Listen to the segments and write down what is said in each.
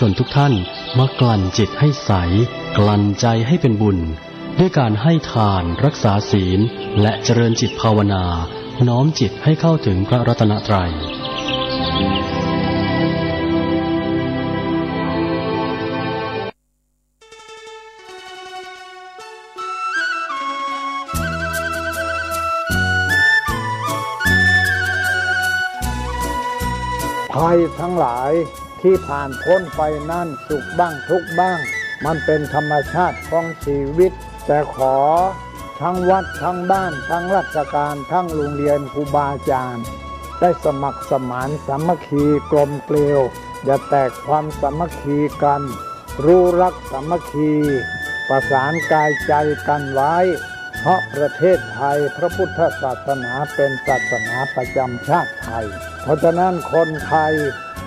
ชนทุกท่านมากลั่นจิตให้ใสกลั่นใจให้เป็นบุญด้วยการให้ทานรักษาศีลและเจริญจิตภาวนาน้อมจิตให้เข้าถึงพระรัตนตรัยภัยทั้งหลายที่ผ่านพ้นไปนั่นสุขบ้างทุกข์บ้างมันเป็นธรรมชาติของชีวิตแต่ขอทั้งวัดทั้งบ้านทั้งราชการทั้งโรงเรียนครูบาอาจารย์ได้สมัครสมานสามัคคีกลมเกลียวอย่าแตกความสามัคคีกันรู้รักสามัคคีประสานกายใจกันไว้เพราะประเทศไทยพระพุทธศาสนาเป็นศาสนาประจำชาติไทยเพราะฉะนั้นคนไทย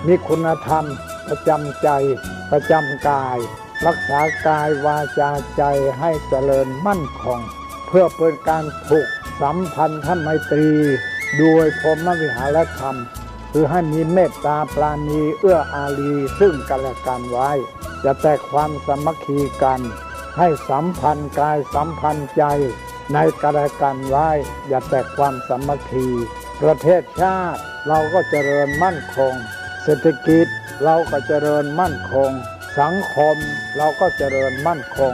มีคุณธรรมประจำใจประจำกายรักษากายวาจาใจให้เจริญมั่นคงเพื่อเป็นการผูกสัมพันธไมตรีด้วยพรหมวิหารธรรมคือให้มีเมตตาปราณีเอื้ออารีซึ่งกันและกันไว้จะแตกความสามัคคีกันให้สัมพันธ์กายสัมพันธ์ใจในกันและกันไว้อย่าแตกความสามัคคีประเทศชาติเราก็เจริญมั่นคงเศรษฐกิจเราก็เจริญมั่นคงสังคมเราก็เจริญมั่นคง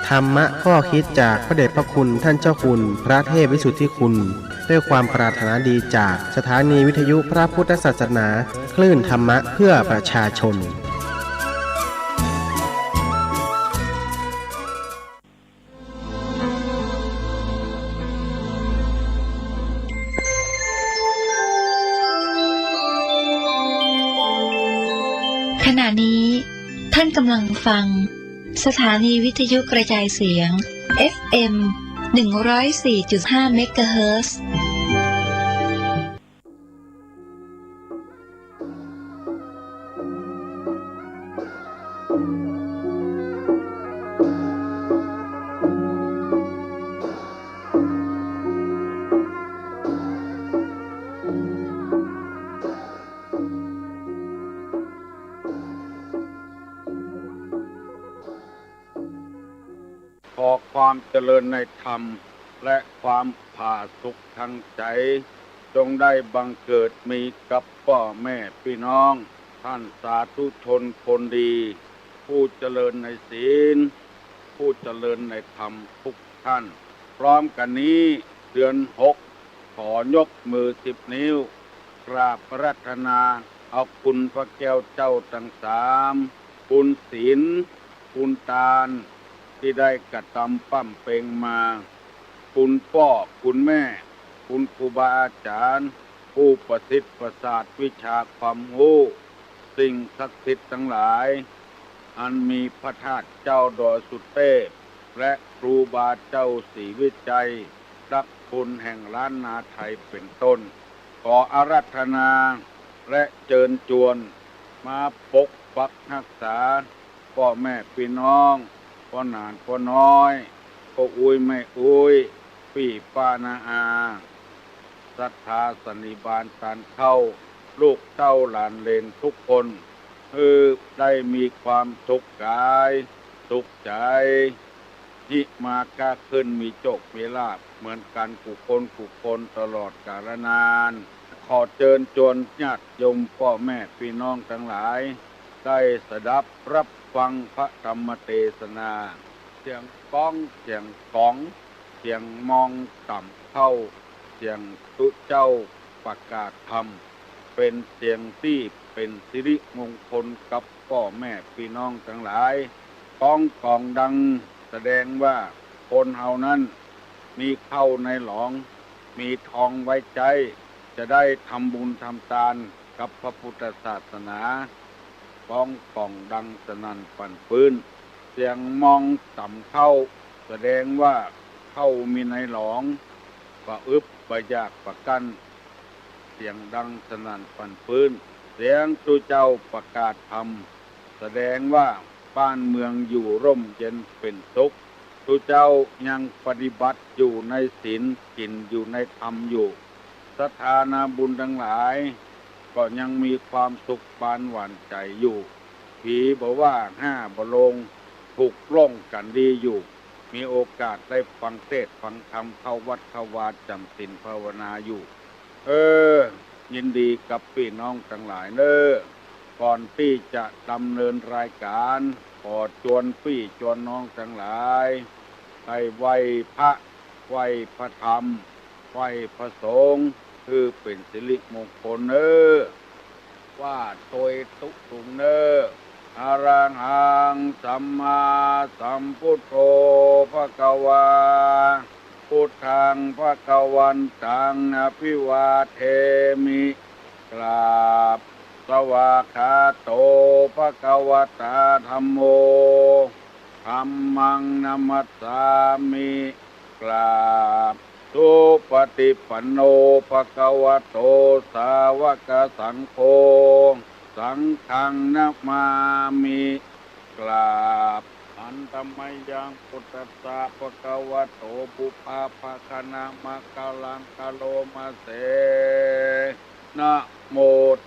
ธรรมะข้อคิดจากพระเดชพระคุณท่านเจ้าคุณพระเทพวิสุทธิคุณด้วยความปรารถนาดีจากสถานีวิทยุพระพุทธศาสนาคลื่นธรรมะเพื่อประชาชนขณะนี้ท่านกำลังฟังสถานีวิทยุกระจายเสียง FM 104.5 เมกะเฮิรตซ์ขอความเจริญในธรรมและความผาสุกทางใจจงได้บังเกิดมีกับพ่อแม่พี่น้องท่านสาธุชนคนดีผู้เจริญในศีลผู้เจริญในธรรมทุกท่านพร้อมกันนี้เดือน6ขอยกมือ10 นิ้วกราบพระรัตนาเอาคุณพระแก้วเจ้าทั้ง3คุณศีลคุณทานที่ได้กระทำปั้มเปงมาคุณพ่อคุณแม่คุณครูบาอาจารย์ผู้ประสิทธิ์ประสาทวิชาความรู้สิ่งศักดิ์สิทธิ์ทั้งหลายอันมีพระธาตุเจ้าดอยสุเทพและครูบาเจ้าศรีวิจัยรักคุณแห่งล้านนาไทยเป็นต้นขออาราธนาและเชิญชวนมาปกปักรักษาพ่อแม่พี่น้องพ่อนานพ่อน้อยพ่ออุ้ยไม่อุ้ยพี่ป้านาอาศรัทธาสันนิบาตตานเข้าลูกเต้าหลานเลนทุกคนได้มีความสุขกายสุขใจที่มาก้าขึ้นมีโชคมีลาภเหมือนกันกุคนตลอดกาลนานขอเชิญชวนญาติโยมพ่อแม่พี่น้องทั้งหลายได้สดับรับฟังพระธรรมเทศนาเสียงก้องเสียงก้องเสียงมองต่ำเข้าเสียงตุเจ้าประกาศธรรมเป็นเสียงที่เป็นสิริมงคลกับพ่อแม่พี่น้องทั้งหลายก้องดังแสดงว่าคนเฮานั้นมีเข้าในหลองมีทองไว้ใจจะได้ทำบุญทำทานกับพระพุทธศาสนาก้องดังสนั่นปั่นปืนเสียงมองต่ำเข้าแสดงว่าเข้ามีในหลองประอึบประยากประกันเสียงดังสนั่นปั่นปืนเสียงตุเจ้าประกาศธรรมแสดงว่าบ้านเมืองอยู่ร่มเย็นเป็นสุขตุเจ้ายังปฏิบัติอยู่ในศีลกินอยู่ในธรรมอยู่ สถานาบุญทั้งหลายก็ยังมีความสุขปานหวานใจอยู่ผีบอกว่า5บ่ลงถูกล่องกันดีอยู่มีโอกาสได้ฟังเทศน์ฟังธรรมเข้าวัดเข้าวาจำศีลภาวนาอยู่ยินดีกับพี่น้องทั้งหลายก่อนที่จะดำเนินรายการขอชวนพี่ชวนน้องทั้งหลายให้ไหว้พระไหว้พระธรรมไหว้พระสงฆ์คือเป็นสิริมงคลว่าโตยตุตุงอะระหังสัมมาสัมพุทโธภควาพุทธังภควันตังอภิวาเทมิกราบสวากขาโตภควตาธัมโมธัมมังนัมมัสสามิกราบสุปฏิปันโนภควโตสาวกสังโฆสังฆังนะมามิกราบอันตมัยยังพุทธัสสะภควโตปุพพะภคณามะกะลังกะโลมาเสนะโม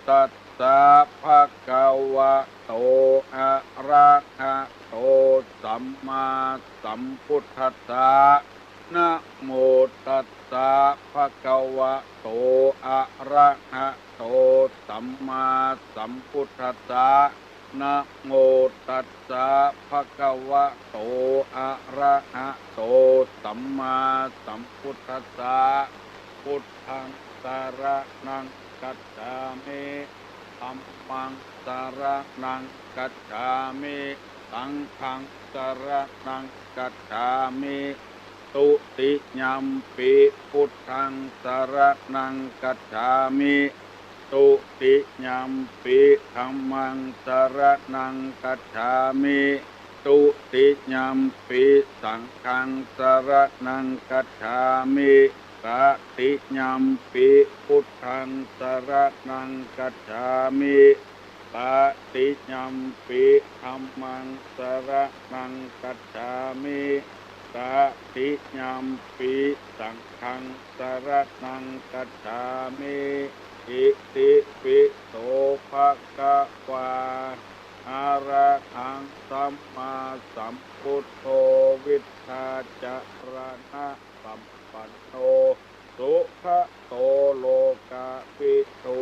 ตัสสะภะคะวะโตอะระหะโตสัมมาสัมพุทธัสสะนะโมตัสสะภะคะวะโตอะระหะโตสัมมาสัมพุทธัสสะนะโมตัสสะภะคะวะโตอะระหะโตสัมมาสัมพุทธัสสะพุทธังสรณังกัจฉามิธัมมังสรณังกัจฉามิสังฆังสรณังกัจฉามิตุติยัมปิพุทธังสรณังกัจฉามิตุติยัมปิธัมมังสรณังกัจฉามิตุติยัมปิสังฆังสรณังกัจฉามิตติยัมปิพุทธังสรณังกัจฉามิตติยัมปิธัมมังสรณังกัจฉามิตติยัมปิสังฆังสรณังกัจฉามิอิติปิโสภะคะวาอะระหังสัมมาสัมพุทโธวิชชาจารณะสัมปันโนสุขโตโลกาภิทู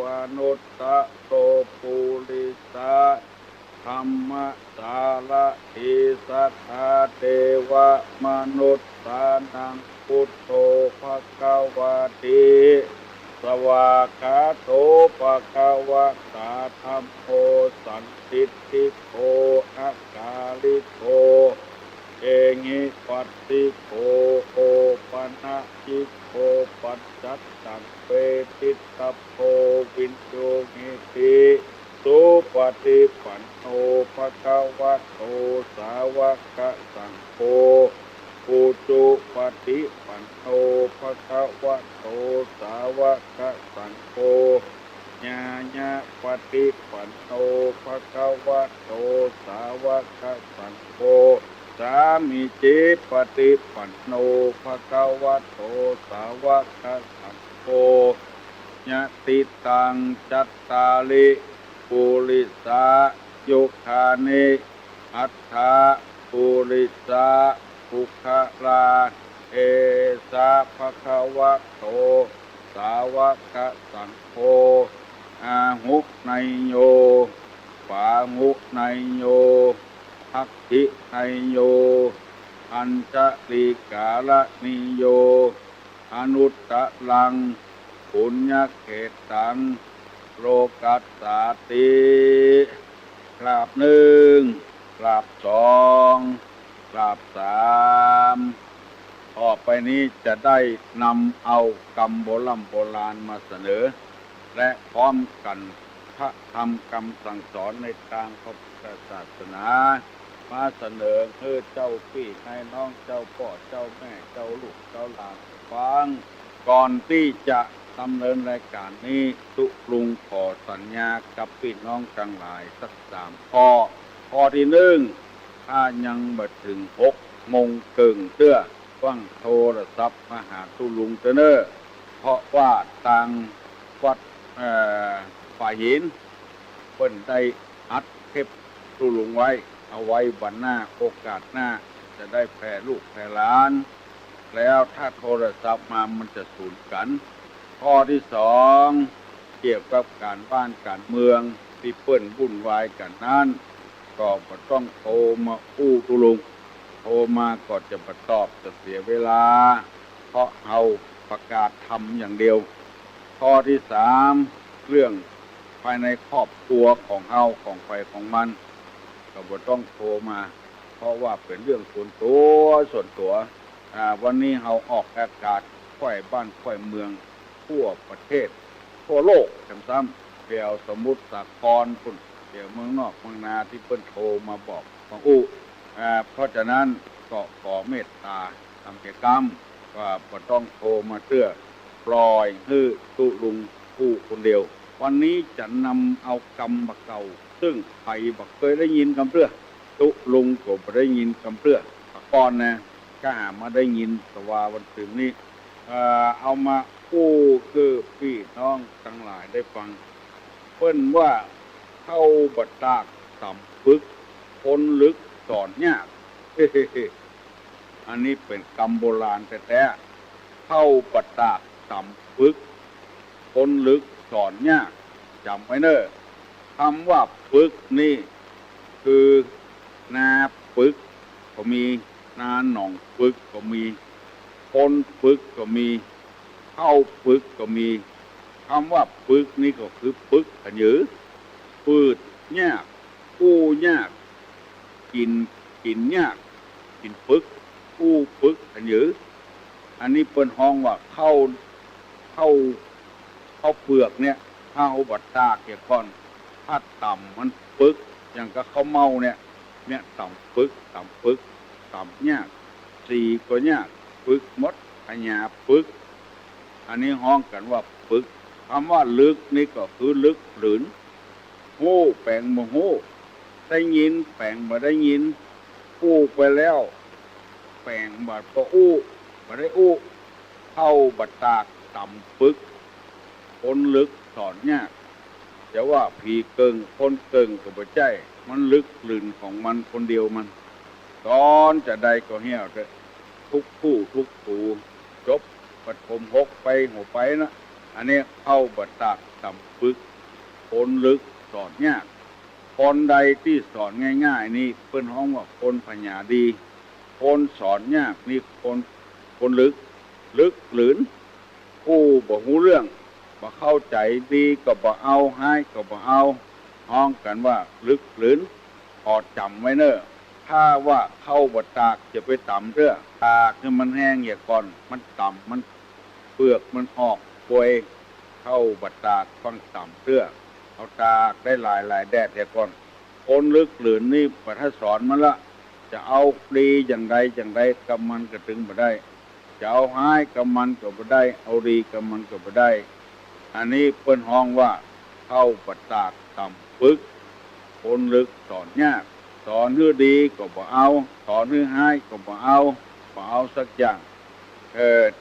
อนุตตะโตปุริสาธัมมะสารทิสัทธาเทวมนุษย์สานังพุทโธภควติสวากขาโตภควตาธัมโมสันติติโกอะกาลิโกเองิปัสสิโกโอปันจิโกปัจจัตตังเปติตโพวินโยหิติสุปฏิปันโนภควโตสาวกสังโฆปุจุปฏิปันโนภควโตสาวกสังโฆญาญาปฏิปันโนภควโตสาวกสังโฆสามิจิปฏิปันโนภควโตสาวกสังโฆญาติตังจัตตาลิปุริสายุคานิอัฏฐาปุริสาภุคลาเอสาภควโตสาวกสังโฆอาหุไนโยปาหุไนโยภักขิไนโยอัญชลิกาลนิโยอนุตตะลังปุญญเขตังโลกัสสาติกราบหนึ่งกราบสองกราบสามต่อไปนี้จะได้นำเอากรรมโบราณมาเสนอและพร้อมกันพระธรรมคำสั่งสอนในทางพระพุทธศาสนามาเสนอคือเจ้าพี่ให้น้องเจ้าพ่อเจ้าแม่เจ้าลูกเจ้าหลานฟังก่อนที่จะดำเนินรายการนี้ตุลุงขอสัญญากับพี่น้องทั้งหลายสัก3 ข้อที่1ถ้ายังบ่ถึง6 โมงครึ่งเตื้อฟังโทรศัพท์มาหาตุลุงเตอ เพราะว่าทางวัดฝ่ายหินเพิ่นได้อัดเทปตุลุงไว้เอาไว้วันหน้าโอกาสหน้าจะได้แผ่ลูกแผ่หลาน แล้วถ้าโทรศัพท์มามันจะสูญกันข้อที่สองเกี่ยวกับการบ้านการเมืองที่เปิ้นวุ่นวายกันนั้นก็บ่ต้องโทรมาอู้ตุลุงโทรมาก็จะบ่ตอบจะเสียเวลาเพราะเฮาประกาศทำอย่างเดียวข้อที่สามเรื่องภายในครอบครัวของเฮาของใครของมันก็บ่ต้องโทรมาเพราะว่าเป็นเรื่องส่วนตัววันนี้เฮาออกอากาศค่อยบ้านค่อยเมืองทั่วประเทศทั่วโลกซ้ำๆเกี่ยวสมุทรสาครพุ่นเกี่ยวเมืองนอกเมืองนาที่เพิ่นโทรมาบอกของเพราะฉะนั้นก็ขอเมตตาทำกิจกรรมว่าบ่ต้องโทรมาเตื้อปล่อยให้ตุลุงผู้คนเดียววันนี้จะนำเอากรรมบักเก่าซึ่งใครบักเคยได้ยินคำเตื้อตุลุงก็บ่ได้ยินคำเตื้อก่อนนะก็หามาได้ยินแต่ว่าวันถึงนี้เอามากู้คือพี่น้องทั้งหลายได้ฟังเพิ่นว่าเข้าบัดตากต่ำปึกพ้นลึกสอนยาก อันนี้เป็นคำโบราณแต่เข้าบัดตากต่ำปึกพ้นลึกสอนยากจำไว้เนอะคำว่าปึกนี่คือนาปึกก็มีนาหนองปึกก็มีพ้นปึกก็มีเข้าปึกก็มีคำว่าปึกนี่ก็คือปึกขยือปืดยากกู้ยากกินยากกินปึกกู้ปึกขยืออันนี้เปิ้นห้องว่าเข้าเปลือกเนี่ยเข้าบัดตากเกี่ยก่อนถ้าต่ำมันปึกอย่างกับข้าวเมาเนี่ยต่ำปึกต่ำยากสีก็ยากปึกมดขยาปึกอันนี้ห้องกันว่าปึกคำว่าลึกนี่ก็คือลึกหรือโห่แปลงโมโหได้ยินแปลงมาได้ยินอู้ไปแล้วแปลงบัดก็อู้มาได้อู้เข้าบัดตากต่ำปึกคนลึกสอนยากจะว่าผีเกิงคนเกิงก็บ่ใจมันลึกลื่นของมันคนเดียวมันตอนจะได้ก็เหี้ยวทุกผู้ทุกตูจบปฐมหกไปหัวไปนะอันนี้เข้าบัดตากต่ำปึกคนลึกสอนยากคนใดที่สอนง่ายๆนี่เปิ้นฮ้องว่าคนปัญญาดีคนสอนยากนี่คนลึกหลืนผู้บ่รู้เรื่องบ่เข้าใจดีก็บ่เอาให้ก็บ่เอาฮ้องกันว่าลึกหลืนอดจำไว้เนอะถ้าว่าเข้าบัดตากจะไปต่ำเด้อตากนี่มันแห้งอย่าก่อนมันต่ำมันเปลือกมันออกป่วยเข้าบัดตากต้องต่ำเด้อเอาตากได้หลายแดดอย่าก่อนคนลึกหลืนนี่ปะถ้าสอนมันละจะเอาดีอย่างใดกับมันก็ถึงบ่ได้จะเอาหายกับมันก็บ่ได้เอาดีกับมันก็บ่ได้อันนี้เปิ้นฮ้องว่าเข้าบัดตากต่ำปึกคนลึกสอนยากสอนให้ดีก็บ่เอาสอนให้หายก็บ่เอาสักอย่าง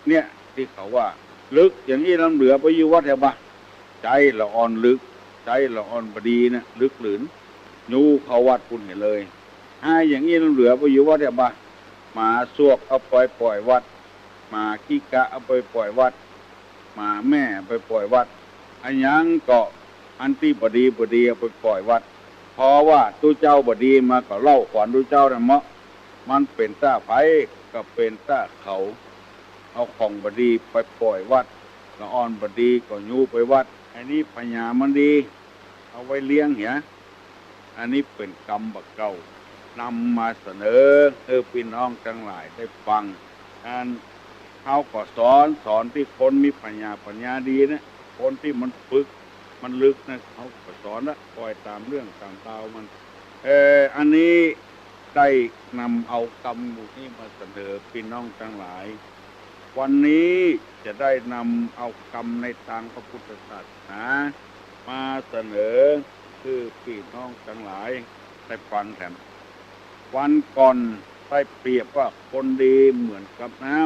เนี่ยที่เขาว่าลึกอย่างนี้น้ำเหลือไปอยู่วัดแถวบ้านใจละอ่อนลึกใจละอ่อนบดีนะลึกหลืนยูเขาวัดพุ่นเห็นเลยหายอย่างนี้น้ำเหลือไปอยู่วัดแถวบ้านหมาซวกเอาปล่อยวัดหมาขี้กะเอาไปปล่อยวัดหมาแม่ไปปล่อยวัดอันยังก็อันที่บดีเอาไปปล่อยวัดเพราะว่าตู้เจ้าบดีมาก็เล่าขวัญตู้เจ้าเนี่ยมันเป็นต้าไผ่ก็เป็นต้าเขาเอาของบดีไปปล่อยวัดละอ่อนบดีก็ยูไปวัดอันนี้ปัญญามันดีเอาไว้เลี้ยงเหี้ยอันนี้เป็นกรรมบักเก่านำมาเสนอพี่น้องทั้งหลายได้ฟังเขาก็สอนที่คนมีปัญญาดีนะคนที่มันฝึกมันลึกนะเขาก็สอนละปล่อยตามเรื่องตามราวมันอันนี้ได้นำเอากรรมนี้มาเสนอพี่น้องทั้งหลายวันนี้จะได้นำเอากรรมในทางพระพุทธศาสนามาเสนอคือพี่น้องทั้งหลายได้ฟังแถมวันก่อนได้เปรียบว่าคนดีเหมือนกับน้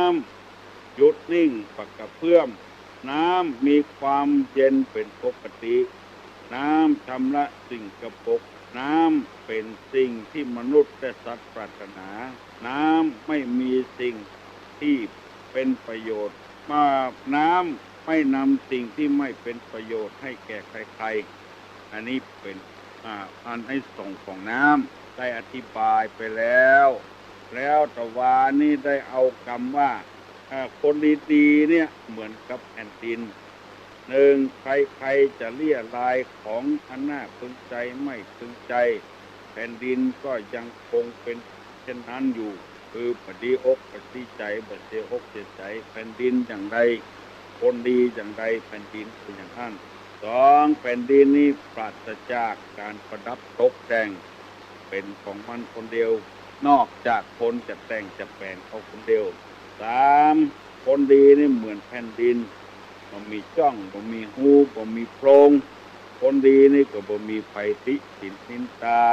ำ หยุดนิ่งปากกระเพื่อมน้ำมีความเย็นเป็นปกติน้ำชำระสิ่งกระปกน้ำเป็นสิ่งที่มนุษย์และสัตว์ปรารถนาน้ำไม่มีสิ่งที่เป็นประโยชน์มาน้ำไม่นำสิ่งที่ไม่เป็นประโยชน์ให้แก่ใครๆอันนี้เป็นอันให้ส่งของน้ำได้อธิบายไปแล้วตะวานี่ได้เอาคำว่าคนดีๆเนี่ยเหมือนกับแผ่นดินหนึ่งใครๆจะเลี่ยรายของอันน่าพึงใจไม่พึงใจแผ่นดินก็ยังคงเป็นเช่นนั้นอยู่คือปฏิอกปฏิใจปฏิอกเสียใจแผ่นดินอย่างไรคนดีอย่างไรแผ่นดินเป็นอย่างนั้นสองแผ่นดินนี้ปราศจากการประดับตกแต่งเป็นของมันคนเดียวนอกจากคนจะแต่งจะแปลงเขาคนเดียวสามคนดีนี่เหมือนแผ่นดินบ่มีจ้องบ่มีหูบ่มีโพรงคนดีนี่ก็บ่มีไฟติสินนินตา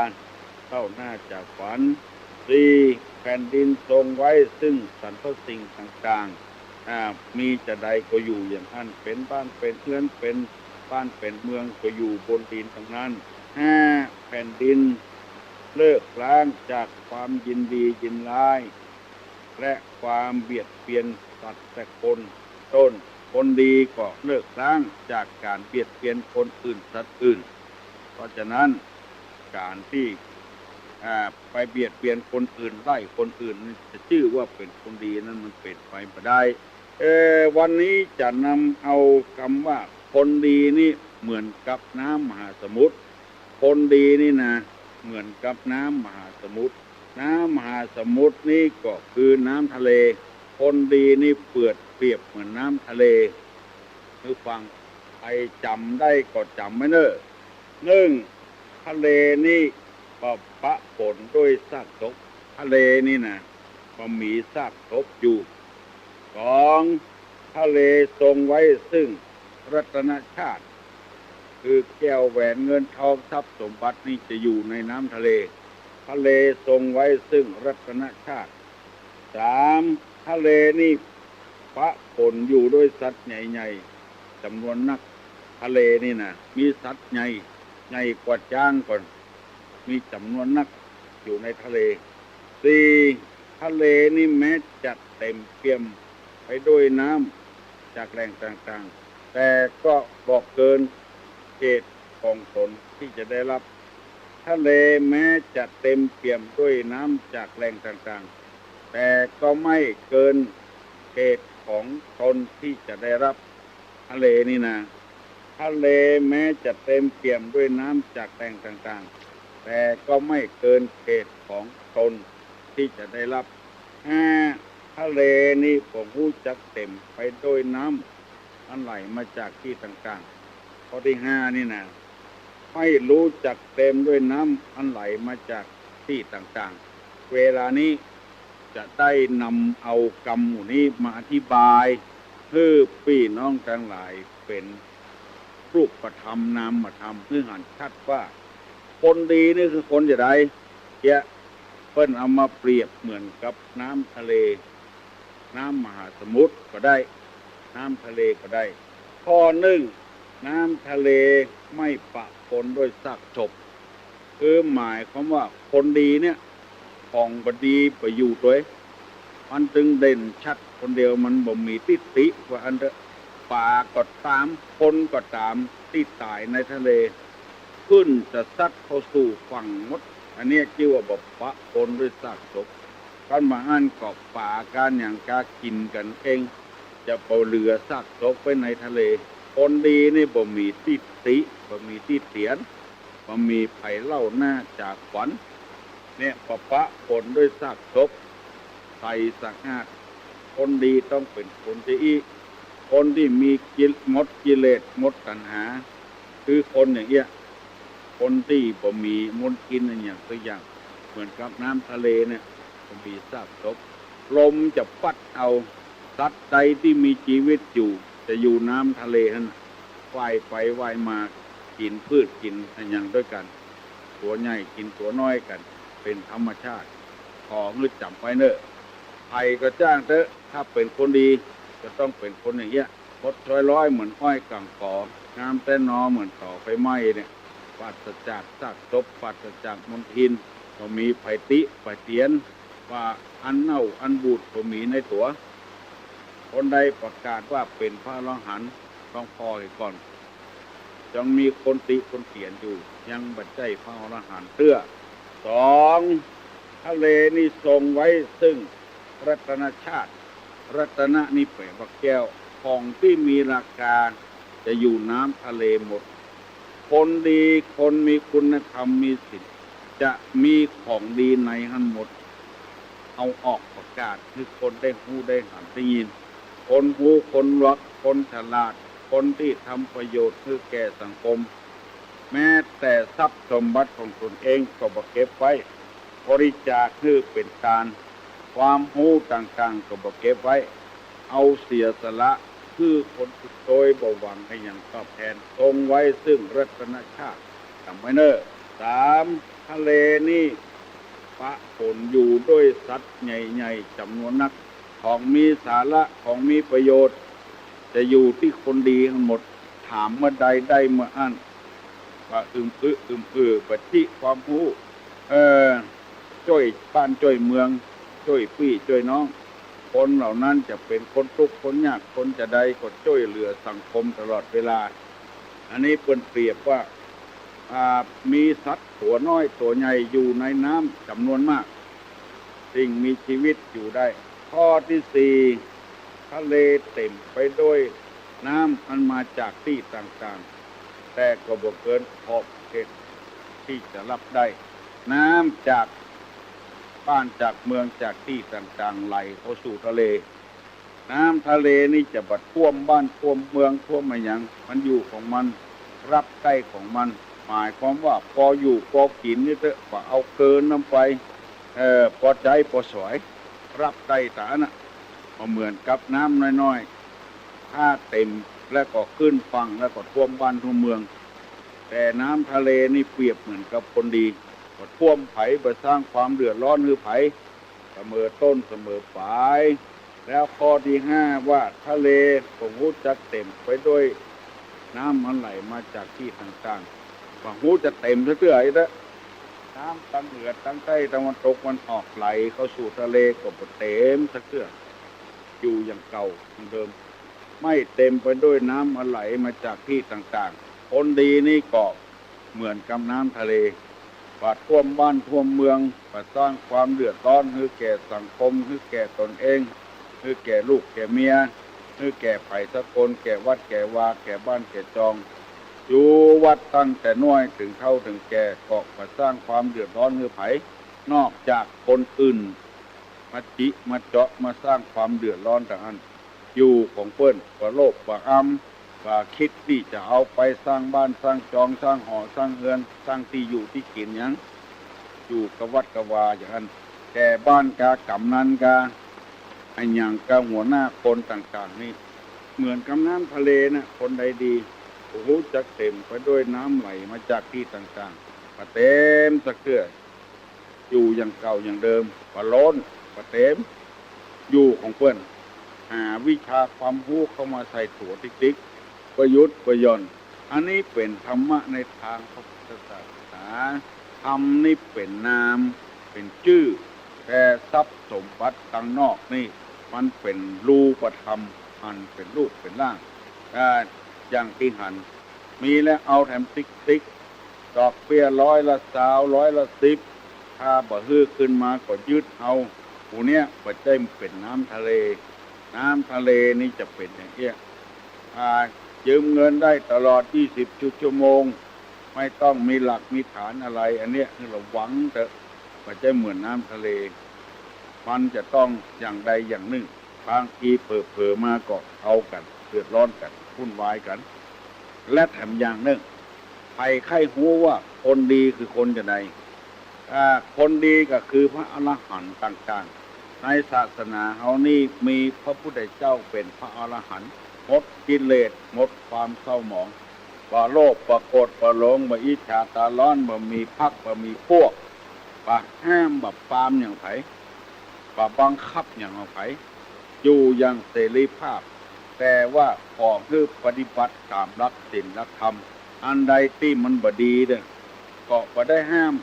เข้าหน้าจากฝันสี่แผ่นดินทรงไว้ซึ่งสรรพสิ่งต่างๆมีจะใดก็อยู่อย่างนั้นเป็นบ้านเป็นเรือนเป็นบ้านเป็นเมืองก็อยู่บนดินทั้งนั้นห้าแผ่นดินเลิกล้างจากความยินดียินร้ายและความเบียดเบียนสัตว์และคนต้นคนดีก็เลิกล้างจากการเบียดเบียนคนอื่นสัตว์อื่นเพราะฉะนั้นการที่ไปเบียดเบียนคนอื่นไล่คนอื่นจะชื่อว่าเป็นคนดีนั้นมันเป็นไปไม่ได้วันนี้จะนำเอาคำว่าคนดีนี่เหมือนกับน้ำมหาสมุทรคนดีนี่นะเหมือนกับน้ำมหาสมุทรน้ำมหาสมุทรนี่ก็คือน้ำทะเลคนดีนี่เปรียบเหมือนน้ำทะเลคือฟังใครจำได้ก็จำไว้เนอะหนึ่งทะเลนี่ปะปนด้วยซากศพทะเลนี่นะมันมีซากศพอยู่สองทะเลทรงไว้ซึ่งรัตนชาติคือแก้วแหวนเงินทองทรัพย์สมบัตินี่จะอยู่ในน้ำทะเลทะเลทรงไว้ซึ่งรัตนชาติสามทะเลนี่ปะปนอยู่ด้วยสัตว์ใหญ่ๆจำนวนนักทะเลนี่นะมีสัตว์ใหญ่กว่าช้างก่อนมีจำนวนนักอยู่ในทะเลสี่ทะเลนี่แม้จะเต็มเปี่ยมไปด้วยน้ำจากแหล่งต่างๆแต่ก็บอกเกินเขตของตนที่จะได้รับทะเลแม้จะเต็มเปี่ยมด้วยน้ำจากแหล่งต่างๆแต่ก็ไม่เกินเขตของตนที่จะได้รับทะเลนี่นะทะเลแม้จะเต็มเปี่ยมด้วยน้ำจากแหล่งต่างๆแต่ก็ไม่เกินเขตของตนที่จะได้รับทะเลนี่ผมรู้จักเต็มไปด้วยน้ำอันไหลมาจากที่ต่างๆข้อที่ห้านี่นะไม่รู้จักเต็มด้วยน้ำอันไหลมาจากที่ต่างๆเวลานี้จะได้นำเอากรรมหมู่นี้มาอธิบายเพื่อพี่น้องทั้งหลายเป็นรูปธรรมนามธรรมเพื่อหันชัดว่าคนดีนี่คือคนจะได้เพิ่นเอามาเปรียบเหมือนกับน้ำทะเลน้ำมหาสมุทรก็ได้น้ำทะเลก็ได้ข้อหนึ่งน้ำทะเลไม่ปะปนด้วยซากศพคือหมายความว่าคนดีเนี่ยของบดีไปอยู่ด้วยมันจึงเด่นชัดคนเดียวมันบ่มีติติว่าอันป่าก็ตามคนก็ตามที่ตายในทะเลขึ้นจะซัดเข้าสู่ฝั่งหมดอันนี้ชื่อว่าบ่ปะปนด้วยซากศพกันมาอ่านกอบป่าการอย่างกากินกันเองจะเปาเรือซากศพไปในทะเลคนดีนี่บ่มีติติบ่มีติเตียนบ่มีไผเล่าหน้าจากฝันเนี่ยปะปนด้วยซากศพใส่สะอาดคนดีต้องเป็นคนที่คนที่มีหมดกิเลสหมดตัณหาคือคนอย่างเงี้ยคนที่บ่มีมลทินอย่างตัวอย่างเหมือนกับน้ำทะเลเนี่ยบ่มีซากศพลมจะพัดเอาสัตว์ใดที่มีชีวิตอยู่จะอยู่น้ำทะเลนั่นว่ายไปว่ายมากินพืชกินอย่างด้วยกันตัวใหญ่กินตัวน้อยกันเป็นธรรมชาติของหรือจำไว้เนอะใครก็จ้างเถอะถ้าเป็นคนดีไป จะต้องเป็นคนอย่างเงี้ยพดช้อยร้อยเหมือนอ้อยกังกองามแต่นอเหมือนต่อไฟไหม้เนี่ยปราศจากซากศพปราศจากมลทินก็มีไผติไผเตียนว่าอันเน่าอันบูดก็มีในตัวคนใดประกาศว่าเป็นพระอรหันต์ต้องพอให้ก่อนยังมีคนติคนเตียนอยู่ยังบัดใจพระอรหันต์เตื้อสองทะเลนี่ทรงไว้ซึ่งรัตนชาติรัตนะนี่แปลว่าแก้วของที่มีราคาจะอยู่น้ำทะเลหมดคนดีคนมีคุณธรรมมีศีลจะมีของดีในหันหมดเอาออกประกาศคือคนได้หู้ได้หันได้ยินคนหูคนรักคนฉลาดคนที่ทำประโยชน์คือแก่สังคมแม้แต่ทรัพย์สมบัติของตนเองก็บ่เก็บไว้บริจาคคือเป็นการความรู้ต่างๆก็บ่เก็บไว้เอาเสียสละคือคนโดยบ่หวังให้อย่างตอบแทนทรงไว้ซึ่งรัตนชาติจำไว้เนอะสามทะเลนี่ปะปนอยู่ด้วยสัตว์ใหญ่ๆจำนวนนักของมีสาระของมีประโยชน์จะอยู่ที่คนดีทั้งหมดถามเมื่อใดได้เมื่ออันว่าปัจจิความรู้ช่วยบ้านช่วยเมืองช่วยพี่ช่วยน้องคนเหล่านั้นจะเป็นคนทุกข์คนยากคนจะใดก็ช่วยเหลือสังคมตลอดเวลาอันนี้เปรียบว่ามีสัตว์ตัวน้อยตัวใหญ่อยู่ในน้ำจำนวนมากสิ่งมีชีวิตอยู่ได้ข้อที่สี่ทะเลเต็มไปด้วยน้ำอันมาจากที่ต่างๆแต่ก็บ่เกินขอบเขตที่จะรับได้น้ำจากบ้านจากเมืองจากที่ต่างๆไหลเข้าสู่ทะเลน้ำทะเลนี่จะบัดท่วมบ้านท่วมเมืองท่วมอะไรอย่างมันอยู่ของมันรับใกล้ของมันหมายความว่าพออยู่พอกินนี่เถอะว่าเอาเกินน้ำไปพอใจพอสวยรับได้ฐานะเหมือนกับน้ำน้อยๆถ้าเต็มแล้วก็ขึ้นฝั่งแล้วก็ท่วมบ้านท่วมเมืองแต่น้ำทะเลนี่เปรียบเหมือนกับคนดีก็ท่วมไผ่ไปสร้างความเดือดร้อนคือไผ่เสมอต้นเสมอปลายแล้วข้อที่ห้าว่าทะเลของหูจะเต็มไปด้วยน้ำมันไหลมาจากที่ต่างๆว่าหูจะเต็มเรื่อยๆนะน้ำตั้งเหนือตั้งใต้ตะวันตกมันออกไหลเข้าสู่ทะเลก็บ่เต็มสักเทื่ออยู่อย่างเก่าเหมือนเดิมไม่เต็มไปด้วยน้ำมันไหลมาจากที่ต่างๆคนดีนี่ก็เหมือนกับน้ำทะเลว่าท่วมบ้านท่วมเมืองว่าสร้างความเดือดร้อนคือแก่สังคมคือแก่ตนเองคือแก่ลูกแก่เมียคือแก่ไผ่สักคนแก่วัดแก่วาแก่บ้านแก่จองอยู่วัดตั้งแต่น้อยถึงเฒ่าถึงแก่ก็มาสร้างความเดือดร้อนคือไผ่นอกจากคนอื่นมาจิมาเจาะมาสร้างความเดือดร้อนต่างนั้นอยู่ของเปิ้นว่าโลภว่าอำว่าคิดที่จะเอาไปสร้างบ้านสร้างจองสร้างหอสร้างเรือนสร้างที่อยู่ที่กินอย่างอยู่กับวัดกับวาอย่างนั้นแต่บ้านกากำนันกาอันอย่างกับหัวหน้าคนต่างๆนี่เหมือนกับน้ำทะเลนะคนใดดีโอ้โหจะเต็มไปด้วยน้ำไหลมาจากที่ต่างๆปะเต็มตะเกืออยู่อย่างเก่าอย่างเดิมปะล้นปะเต็มอยู่ของเพื่อนหาวิชาความรู้เข้ามาใส่ถั่วติ๊กๆประยุทธ์ประยนต์อันนี้เป็นธรรมะในทางพระพุทธศาสนาธรรมนี่เป็นนามเป็นชื่อแต่ทรัพย์สมบัติต่างนอกนี่มันเป็นรูปธรรมมันเป็นรูปเป็นร่างอย่างที่หันมีแล้วเอาแถมติ๊กดอกเบี้ย100% ถ้าบ่ฮื้อขึ้นมาก็ยึดเอาผู้เนี้ยปัจจัยเป็นน้ำทะเลน้ำทะเลนี่จะเป็นอย่างเงี้ยยืมเงินได้ตลอด20 ชั่วโมงไม่ต้องมีหลักมีฐานอะไรอันเนี้ยคือเราหวังแต่ปัจจัยเหมือนน้ำทะเลมันจะต้องอย่างใดอย่างหนึ่งบางทีเผลอมาก็เอากันเดือดร้อนกันวุ่นวายกันและแถมอย่างหนึ่งใครใครรู้ว่าคนดีคือคนจะใดคนดีก็คือพระอรหันต์ต่างๆในศาสนาเฮานี่มีพระพุทธเจ้าเป็นพระอรหันต์หมดกิเลสหมดความเศร้าหมองบ่โลภบ่โกรธบ่หลงบ่อิจฉาตาร้อนบ่มีพรรคบ่มีพวกบ่ห้ามบ่ปรามอย่างไผบ่บังคับอย่างไผอยู่อย่างเสรีภาพ แต่ว่าขอคือปฏิบัติตามหลักศีลหลักธรรมอันใดที่มันบดีเนี่ยก็บ่ได้ห้าม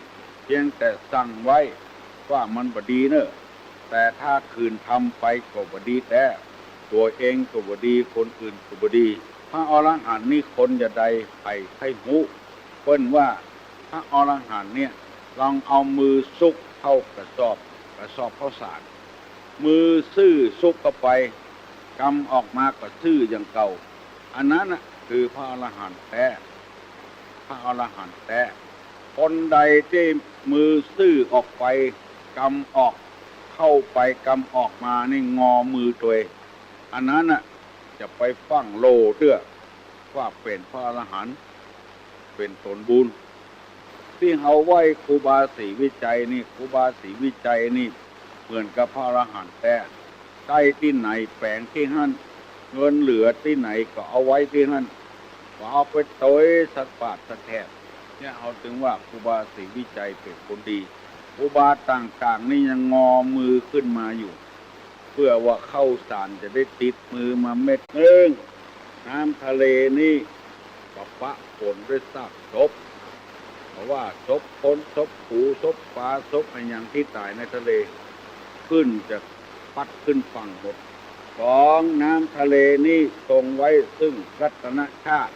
เพียงแต่สั่งไว้ว่ามันบดีเนอะแต่ถ้าคืนทำไปก็บดีแต่ตัวเองก็บดีคนอื่นก็บดีพระอรหันต์นี่คนจะใดไปให้หูเปิ้นว่าพระอรหันต์เนี่ยลองเอามือซุกเข้ากระสอบข้าวสารมือซื่อซุกเข้าไปกำออกมาก็ซื่ออย่างเก่าอันนั้นน่ะคือพระอรหันต์แท้พระอรหันต์แท้คนใดที่มือซื่อออกไปกำออกเข้าไปกำออกมานี่งอมือตัวเองอันนั้นน่ะจะไปฟังโลเตื้อว่าเป็นพระอรหันต์เป็นตนบุญที่เขาไหว้ครูบาศรีวิจัยนี่ครูบาศรีวิจัยนี่เหมือนกับพระอรหันต์แต่ได้ที่ไหนแปลงที่นั่นเงินเหลือที่ไหนก็เอาไว้ที่นั่นก็เอาไปโตยสัตว์ป่าสัตว์แถบเนี่ยเอาถึงว่าครูบาศรีวิจัยเป็นคนดีครูบาต่างๆนี่ยังงอมือขึ้นมาอยู่เพื่อว่าเข้าสารจะได้ติดมือมาเม็ดนึงน้ำทะเลนี่ปะปนด้วยซากศพเพราะว่าศพคนศพผูศพปลาศพอะไรอย่างที่ตายในทะเลขึ้นจะพัดขึ้นฝั่งหมดของน้ำทะเลนี่ทรงไว้ซึ่งรัตนชาติ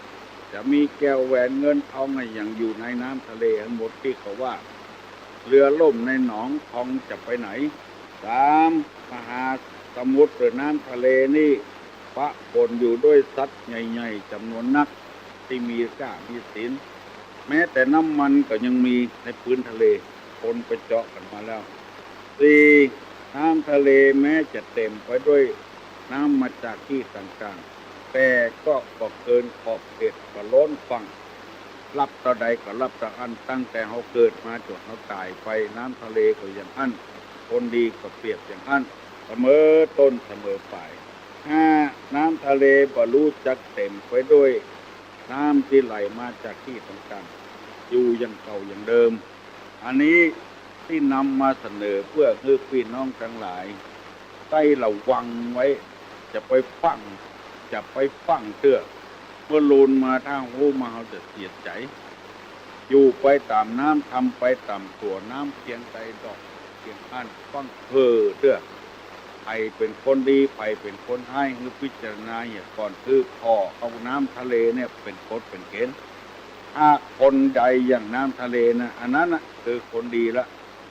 จะมีแก้วแหวนเงินทองอะไรอย่างอยู่ในน้ำทะเลทั้งหมดที่เขาว่าเรือล่มในหนองทองจะไปไหนมหาสมุทรหรือน้ำทะเลนี่ปะปนอยู่ด้วยสัตว์ใหญ่ๆจำนวนนักที่มีค่ามีศีลแม้แต่น้ำมันก็ยังมีในพื้นทะเลคนไปเจาะกันมาแล้วน้ำทะเลแม้จะเต็มไปด้วยน้ำมาจากที่ต่างๆแต่ก็เกินขอบเขตก็ล้นฝั่งรับต่อใดก็รับต่ออันตั้งแต่เขาเกิดมาจนเขาตายไปน้ำทะเลก็อย่างอันคนดีก็เปรียบอย่างอันเสมอต้นเสมอปลายน้ำทะเลบ่รู้จักเต็มไปด้วยน้ำที่ไหลมาจากที่ต่างๆอยู่อย่างเก่าอย่างเดิมอันนี้ที่นำมาเสนอเพื่อให้พี่น้องทั้งหลายได้ระวังไว้จะไปฟังเตื้อเมื่อลูนมาทางหูมาเขาจะเสียใจอยู่ไปตามน้ำทำไปตามตัวน้ำเพียงใจดอกเพียงอันฟังเตื้อใครเป็นคนดีใครเป็นคนให้คือพิจารณาอย่างก่อนคือพอเอาน้ำทะเลเนี่ยเป็นกฎเป็นเกณฑ์ถ้าคนใดอย่างน้ำทะเลนะอันนั้นนะคือคนดีละ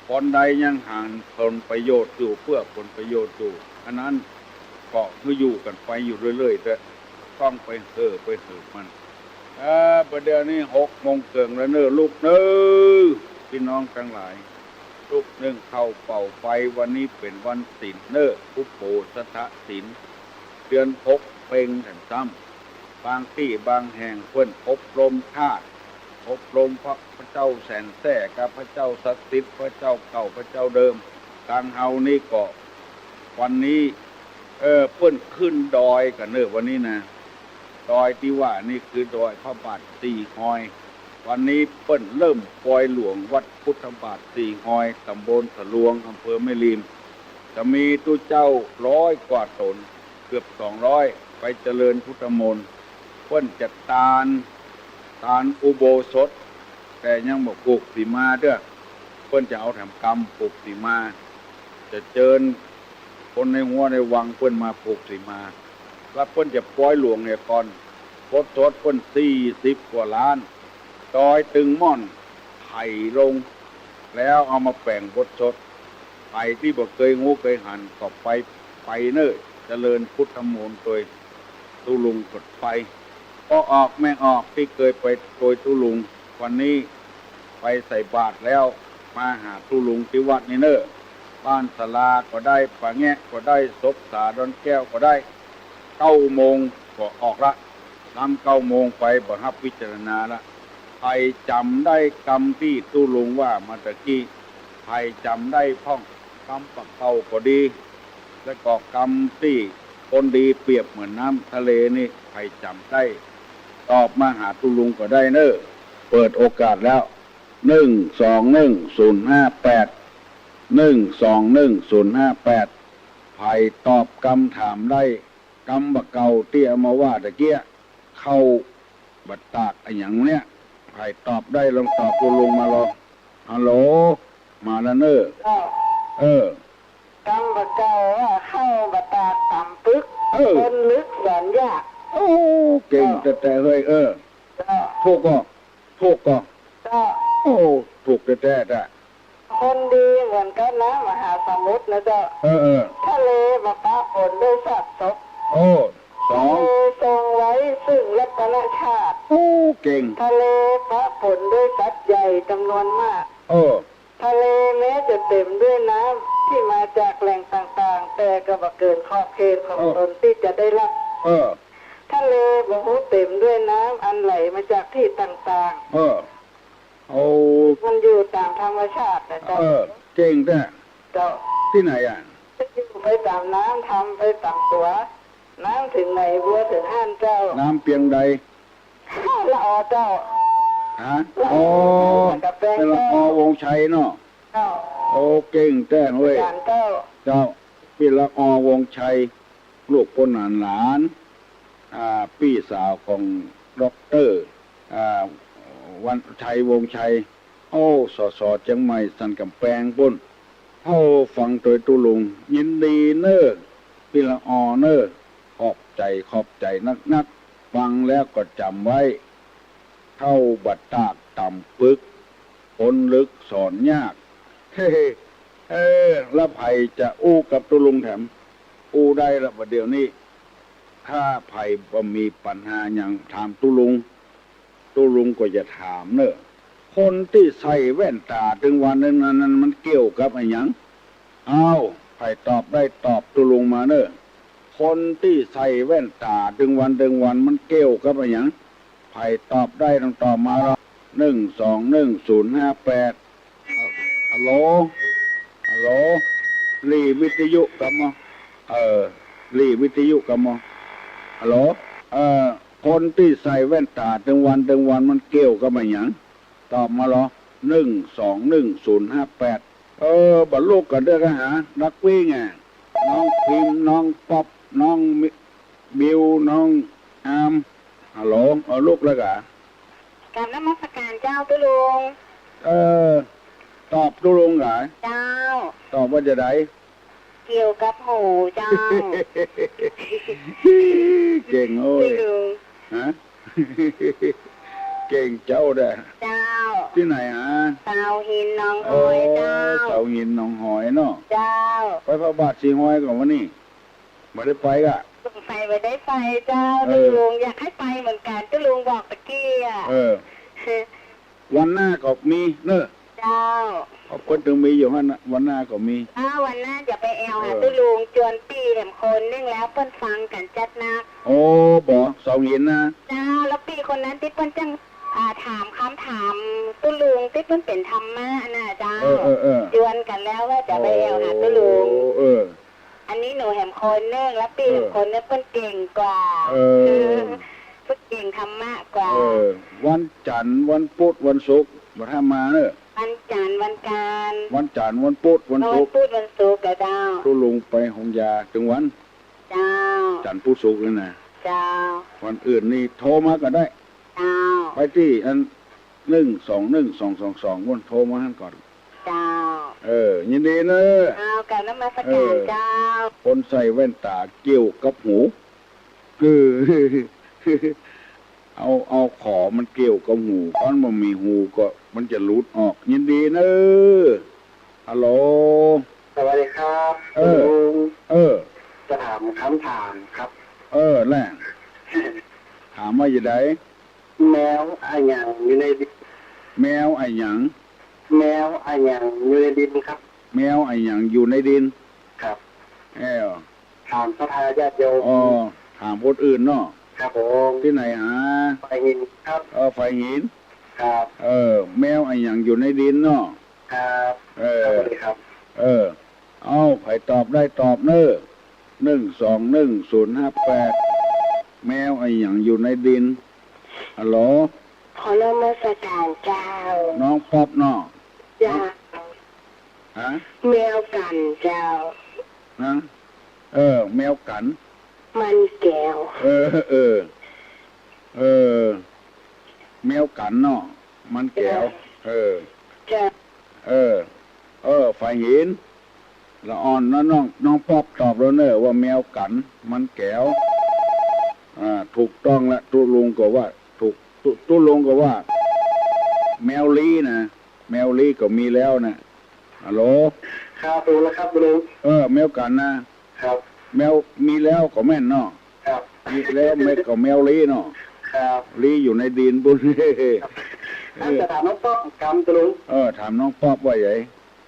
คนใดยังห่างผลประโยชน์อยู่เพื่อผลประโยชน์อยู่อันนั้นก็คืออยู่กันไปอยู่เรื่อยๆแต่ต้องไปเหือมันประเดี๋ยวนี้6 โมงเกิงแล้วเนอะลูกเนอะพี่น้องทั้งหลายลูกนึ่งเข้าเป่าไฟวันนี้เป็นวันศีลเนอะพุทโธสถศีลเดือน6เพ็งแห่งซ้ำบางที่บางแห่งเพิ่นอบรมธาตุอบรมพระเจ้าแสนแท้กับพระเจ้าศักดิ์สิทธิ์พระเจ้าเก่าพระเจ้าเดิมทางเฮานี่ก็วันนี้เพิ่นขึ้นดอยกันเนอะวันนี้นะดอยที่ว่านี่คือดอยพระบาท4 หอยวันนี้เปิ้นเริ่มปล่อยหลวงวัดพุทธบาท4 หอยตำบลสะลวงอำเภอแม่ริมจะมีตู้เจ้า100 กว่าตนเกือบ200ไปเจริญพุทธมนต์เปิ้นจัดตานอุโบสถแต่ยังบอกปลูกสีมาเด้อเปิ้นจะเอาแถมกรรมปลูกสีมาจะเจิญคนในหัวในวังเปิ้นมาปลูกสีมาแล้วเปิ้นจะปล่อยหลวงเนี่ยก่อนบดสดเปิ้น40 กว่าล้านดอยตึงม่อนไถ่ลงแล้วเอามาแปลงบดสดไปที่บ่เคยงูเคยหันก็ไปเน้อเจริญพุทธมนต์โดยตุลุงกดไปก็ออกแม่ออกที่เคยไปโดยตุลุงวันนี้ไปใส่บาตรแล้วมาหาตุลุงที่วัดนี่เน้อบ้านศาลาก็ได้ปะแงะก็ได้ศพสาดอนแก้วก็ได้9 โมงก็ออกละนำ9 โมงไปบ่รับพิจารณาละใครจำได้คำที่ตุลุงว่ามาตะกี้ใครจำได้พ่องคำปักเก่าก็ดีและก็คำที่คนดีเปรียบเหมือนน้ำทะเลนี่ใครจำได้ตอบมาหาตุลุงก็ได้เนอะเปิดโอกาสแล้ว121 058 121 058ใครตอบคำถามได้ กำบะเก่าเตี้ยมาว่าตะเกียเข้าบัดตากไอ้หยังเนี้ยใครตอบได้ลองตอบตัวลุงมาลองฮัลโหลมาแล้วเนอะ เจ้า เออก ำบะเก่าว่าเข้าบะตากต่ำปึก คนลึกสอนยาก โอ้เก่งแต่เฮ้ยเจ้า ถูกก็ถูกก็ เจ้า โอ้ถูกแต่ คนดีเหมือนกันนะมหาสมุทรนะเจ้า เออ ทะเลบะปะปนด้วยสัตว์ตก โอ้สอ ทะ ง เลทรงไว้ซึ่งรัตนชาติ โอ้เก่ง ทะเลปะปนด้วยสัตว์ใหญ่จำนวนมาก เออ ทะเลแม้จะเต็มด้วยน้ำที่มาจากแหล่งต่างๆ แต่ก็บ่เกินขอบเขตของตนที่จะได้รับ เออ ทะเลบ่ฮู้เต็มด้วยน้ำอันไหลมาจากที่ต่าง เออโอ้ ๆ มันอยู่ตามธรรมชาตินะเจ้า เก่งแต่ เจ้า ที่ไหนอ่ะ จะอยู่ไปตามน้ำทำไปตามตัว น้ำถึงไหนบัวถึงห้านเจ้า น้ำเพียงใด ละออเจ้า ฮะอ๋อเป็นละอวงชัยเนาะ เจ้า โอ้เก่งแต่เว้ย จานเจ้า เจ้าพี่ละอวงชัย ลูกคนหลานพี่สาวของด็อกเตอร์วันชัยวงชัย โอ้สอเชียงใหม่สันกำแพงปุ่นโอ้ฟังโดยตุลุง ยินดีเนอพี่ละอเนอขอบใจนักฟังแล้วก็จำไว้เข้าบัดตากต่ำปึกคนลึกสอนยากเฮ้แล้วไผ่จะอู้กับตุลุงแถมอู้ได้ละประเดี๋ยวนี้ถ้าไผ่บ่มีปัญหาอย่างถามตุลุงก็จะถามเนอะคนที่ใส่แว่นตาถึงวันนั้นมันเกี่ยวกับอะไรหยังอ้าวไผ่ตอบได้ตอบตุลุงมาเนอะคนที่ใส่แว่นตาถึงวันมันเกี่ยวกับอะไรหยังไผ่ตอบได้ต้องตอบมาแล้ว1211058ฮัลโหลรีวิทยุกับมรีวิทยุกับมฮัลโหลคนที่ใส่แว่นตาถึงวันมันเกี่ยวกับอะไรหยังตอบมาหรอ1211058บรรลุกันเด้อกันหานักวิ่งไงน้องพิมพ์น้องป๊อปน้องบิวน้องอามฮัลโหลลูกแล้วกะ กราบนมัสการเจ้าตุลุง ตอบตุลุงเหรอ เจ้า ตอบว่าจะได เกี่ยวกับหูเจ้า เก่งโอ้ย ตุลุง ฮะ เก่งเจ้าเด้อ เจ้า ที่ไหนฮะ เตาหินน้องหอยเจ้า เสาหินหนองหอยเนาะ เจ้า ไปพระบาทสีหอยก่อนวันนี้ไม่ได้ไปกะ ลุงไปได้ไปเจ้า เอ ตุ อ ลุงอยากให้ไปเหมือนกันตุลุงบอกตะกี้อ่ะ วันหน้าก็มีเนอะ เจ้า ขอบคุณถึงมีอยู่ฮะนะวันหน้าก็มี วันหน้าอย่าไปแอลหาตุลุงจวนปีแหมคนนึงแล้วเปิ้นฟังกันจัดนัก โอ้บ่เสาหินนะ เจ้าแล้วปีคนนั้นที่เปิ้นจังถามคำถามตุลุงที่เปิ้นเป็นธรรมะน่ะเจ้าจวนกันแล้วว่าจะไปแอลหาตุลุงอันนี้หนูแหมคนนึงแล้วปีแหมคนนึงเปิ้นเก่งกว่าเปิ้นเก่งธรรมะกว่า วันจันทร์วันพุธวันศุกร์มาทำมาเนอะ วันจันทร์วันการ วันจันทร์วันพุธวันศุกร์ พูดวันศุกร์เจ้า ตุลุงไปหงยาถึงวัน เจ้า จันทร์พุธศุกร์เลยนะ เจ้า วันอื่นนี่โทรมาก็ได้ เจ้า ไปที่อัน1212222วนโทรมาให้ก่อน เจ้า ยินดีเนอะ กับนมัสการเจ้า คนใส่แว่นตาเกี่ยวกับหูคือ เอาขอมันเกี่ยวกับหูตอนมันมีหูก็มันจะหลุดออก ยินดีเนอะฮัลโหล สวัสดีครับ จะ ถามคำถามครับ แหละถามว่าจะได้ แมวอะไรอย่างอยู่ในดิน แมวไอ้หยัง แมวอะไรอย่างอยู่ในดินครับ แมวไอ้หยังอยู่ในดิน ครับ ถาม ศรัทธาญาติโยม ถามคนอื่นเนาะ ครับผม ที่ไหนหา ไปหินครับ ไฟหิน ครับ แมวไอ้หยังอยู่ในดินเนาะ ครับสวัสดีครับ เอาไผตอบได้ตอบเนอะ1211058แมวไอ้หยังอยู่ในดินฮัลโหล ขอนมัสการเจ้า น้องป๊อปเนาะ จ้า ฮะ แมวกันเจ้า นะแมวกัน มันแก้ว แมวกันเนาะมันแก้ว จะ ฝ่ายหินละอ่อนนะน้องป๊อบตอบแล้วเนอะว่าแมวกันมันแก้วถูกต้องละตุลุงก็ว่าถูกตุลุงก็ว่า แมวลีนะแมวลีก็มีแล้วนะฮัลโหล ครับรู้แล้วครับลุง แมวกันนะครับ แมวมีแล้วก็แม่นเนาะ ครับ มีแล้วแม่ก็แมวลีเนาะ ครับ ลีอยู่ในดินบุญ ท่านจะถามน้องป๊อกกำตะลุง ถามน้องป๊อบว่าไง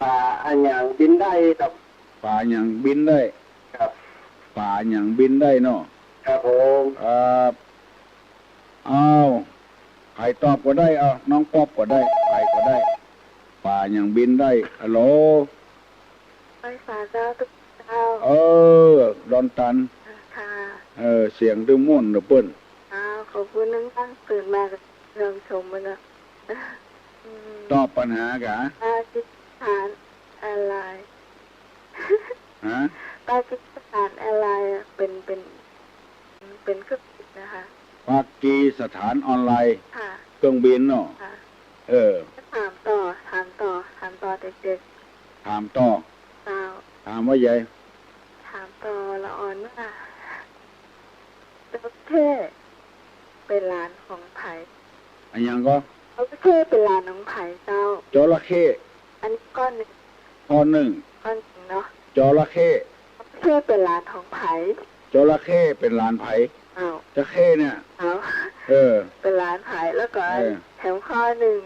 ป่าอันอย่างบินได้ครับ ป่าอย่างบินได้ ครับ ป่าอย่างบินได้เนาะ ครับผม ใครตอบก็ได้น้องป๊อบก็ได้ใครก็ได้ ป่าอย่างบินได้ฮัลโหล ไฟฟ้าเจ้าตุ๊กเจ้า ดอนตัน ค่ะ เสียงดื้อม่วนเด้อเปิ้น ขอบคุณนั่งตั้งตื่นมากับเรื่องชมมันนะ ตอบปัญหากะ ปากีสถานอะไร ฮะ ปากีสถานอะไรเป็นเครื่องบินนะคะ ปากีสถานออนไลน์ ค่ะ เครื่องบินเนาะ ค่ะ ถามต่อเด็ก ถามต่อ ๆเจ้า ถามว่าใหญ่ ถามต่อละอ่อนว่าเจ้าเท่เป็นหลานของไผ่ อันยังก็ เจ้าเท่เป็นหลานของไผ่เจ้า จระเข้ อันนี้ก้อนหนึ่ง ข้อหนึ่ง ก้อนหนึ่งเนาะ จระเข้ เพื่อเป็นหลานของไผ่ จระเข้เป็นหลานไผ อ้าว จระเข้เนี่ย เอา เป็นหลานไผ่แล้วก็ แถมข้อหนึ่ง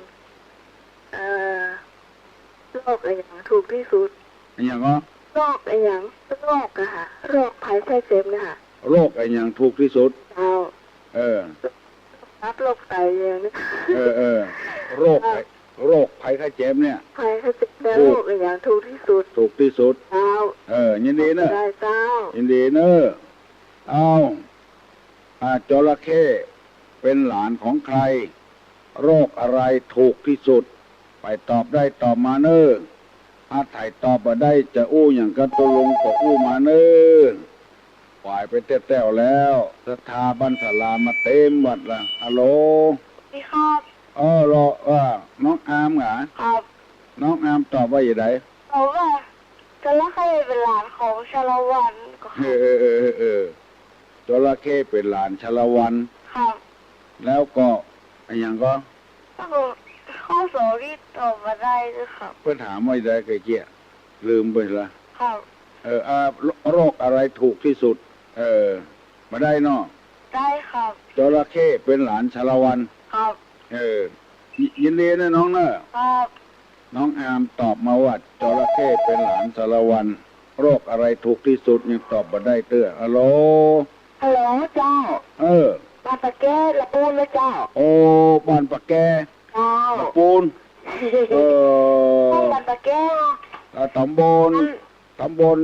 โรคอะไรอย่างถูกที่สุด อันยังก็ โรคอะไรอย่างโรคอะค่ะโรคภัยไข้เจ็บนะคะ โรคอันยังถูกที่สุด เอา รับโรคไตอย่างนี้ โรคภัยไข้เจ็บเนี่ย ภัยไข้เจ็บและโรคอะไรอย่างถูกที่สุด ถูกที่สุด เอา ยินดีเนอะ ได้เจ้า ยินดีเนอะจระเข้เป็นหลานของใคร โรคอะไรถูกที่สุด ไปตอบได้ตอบมาเนอะถ้าถ่ายตอบมาได้จะอู้อย่างกันตกลงก็อู้มาเนอะปล่อยไปแต้วๆแล้วสถาบันศาลามาเต็มวัดละฮัลโหล พี่ครับ รอน้องอามเหรอ ครับ น้องอามตอบว่าอย่างไร เขาว่าจะละใครเป็นหลานของชาละวันก็ จระเข้เป็นหลานชาละวัน ครับ แล้วก็อันอย่างก็ แล้วก็ข้อสองที่ตอบมาได้ด้วยครับ เพื่อถามว่าได้เกี้ยลืมไปละ ครับ โรคอะไรถูกที่สุด มาได้เนาะ ได้ครับ จระเข้เป็นหลานชาละวัน ครับ ยินดีนะน้องเนอะ ครับ น้องอามตอบมาว่าจระเข้เป็นหลานชาละวัน โรคอะไรถูกที่สุดยังตอบมาได้เตื้อฮัลโหล ฮัลโหลเจ้า บานตะแก้ละปูนเลยเจ้า โอ้บ้านปะแก เจ้า ปูน ห้องบานตะแก้ ตำบล ตำบล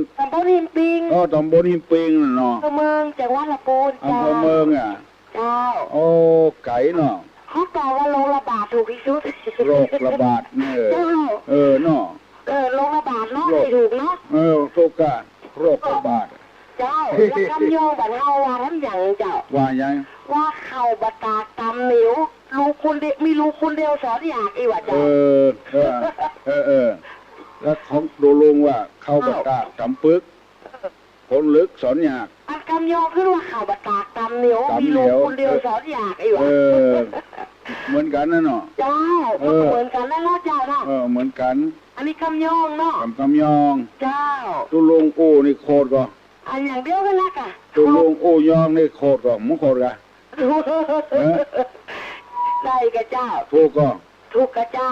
หิมปิง ตำบลหิมปิงน่ะเนาะ อำเภอเมืองจังหวัดละปูน อำ เจ้า เภอเมืองอ่ะ เจ้า โอ้ไก่เนาะ เขาตอบว่าโรคระบาดถูกที่สุด โรคระบาดเนี่ย เจ้า เนาะ โรคระบาดเนาะไม่ถูกเนาะ ทุกอะโรคระบาด เจ้าแล้วคำโยงบัดเฮาว่าทำอย่างเจ้า ว่ายัง ว่าเขาบัตากตำหมิวลูกคุณเดียวมีลูกคุณเดียวสอนอยากอีกว่า เอ เจ้า แล้วของดูลุงว่าเข้าบัตรจำปึกคนลึกสอนยาก อันคำโยงขึ้นว่าเขาบัตากตำหมิวมีลูกคุณเดียวสอนอยากอีกว่า เหมือนกันนะเนาะ เจ้าเหมือนกันแล้วเนาะเจ้าเนาะ เหมือนกัน อันนี้คำโยงเนาะ กำยอง เจ้า ตุลุงอู้นี่โคตรก็ อันอย่างเดียวกันละกะ ตุลุงอู้ยองนี่โคตรก็มึงโคตรกะ ได้กับเจ้า ถูกก็ ถูกกับเจ้า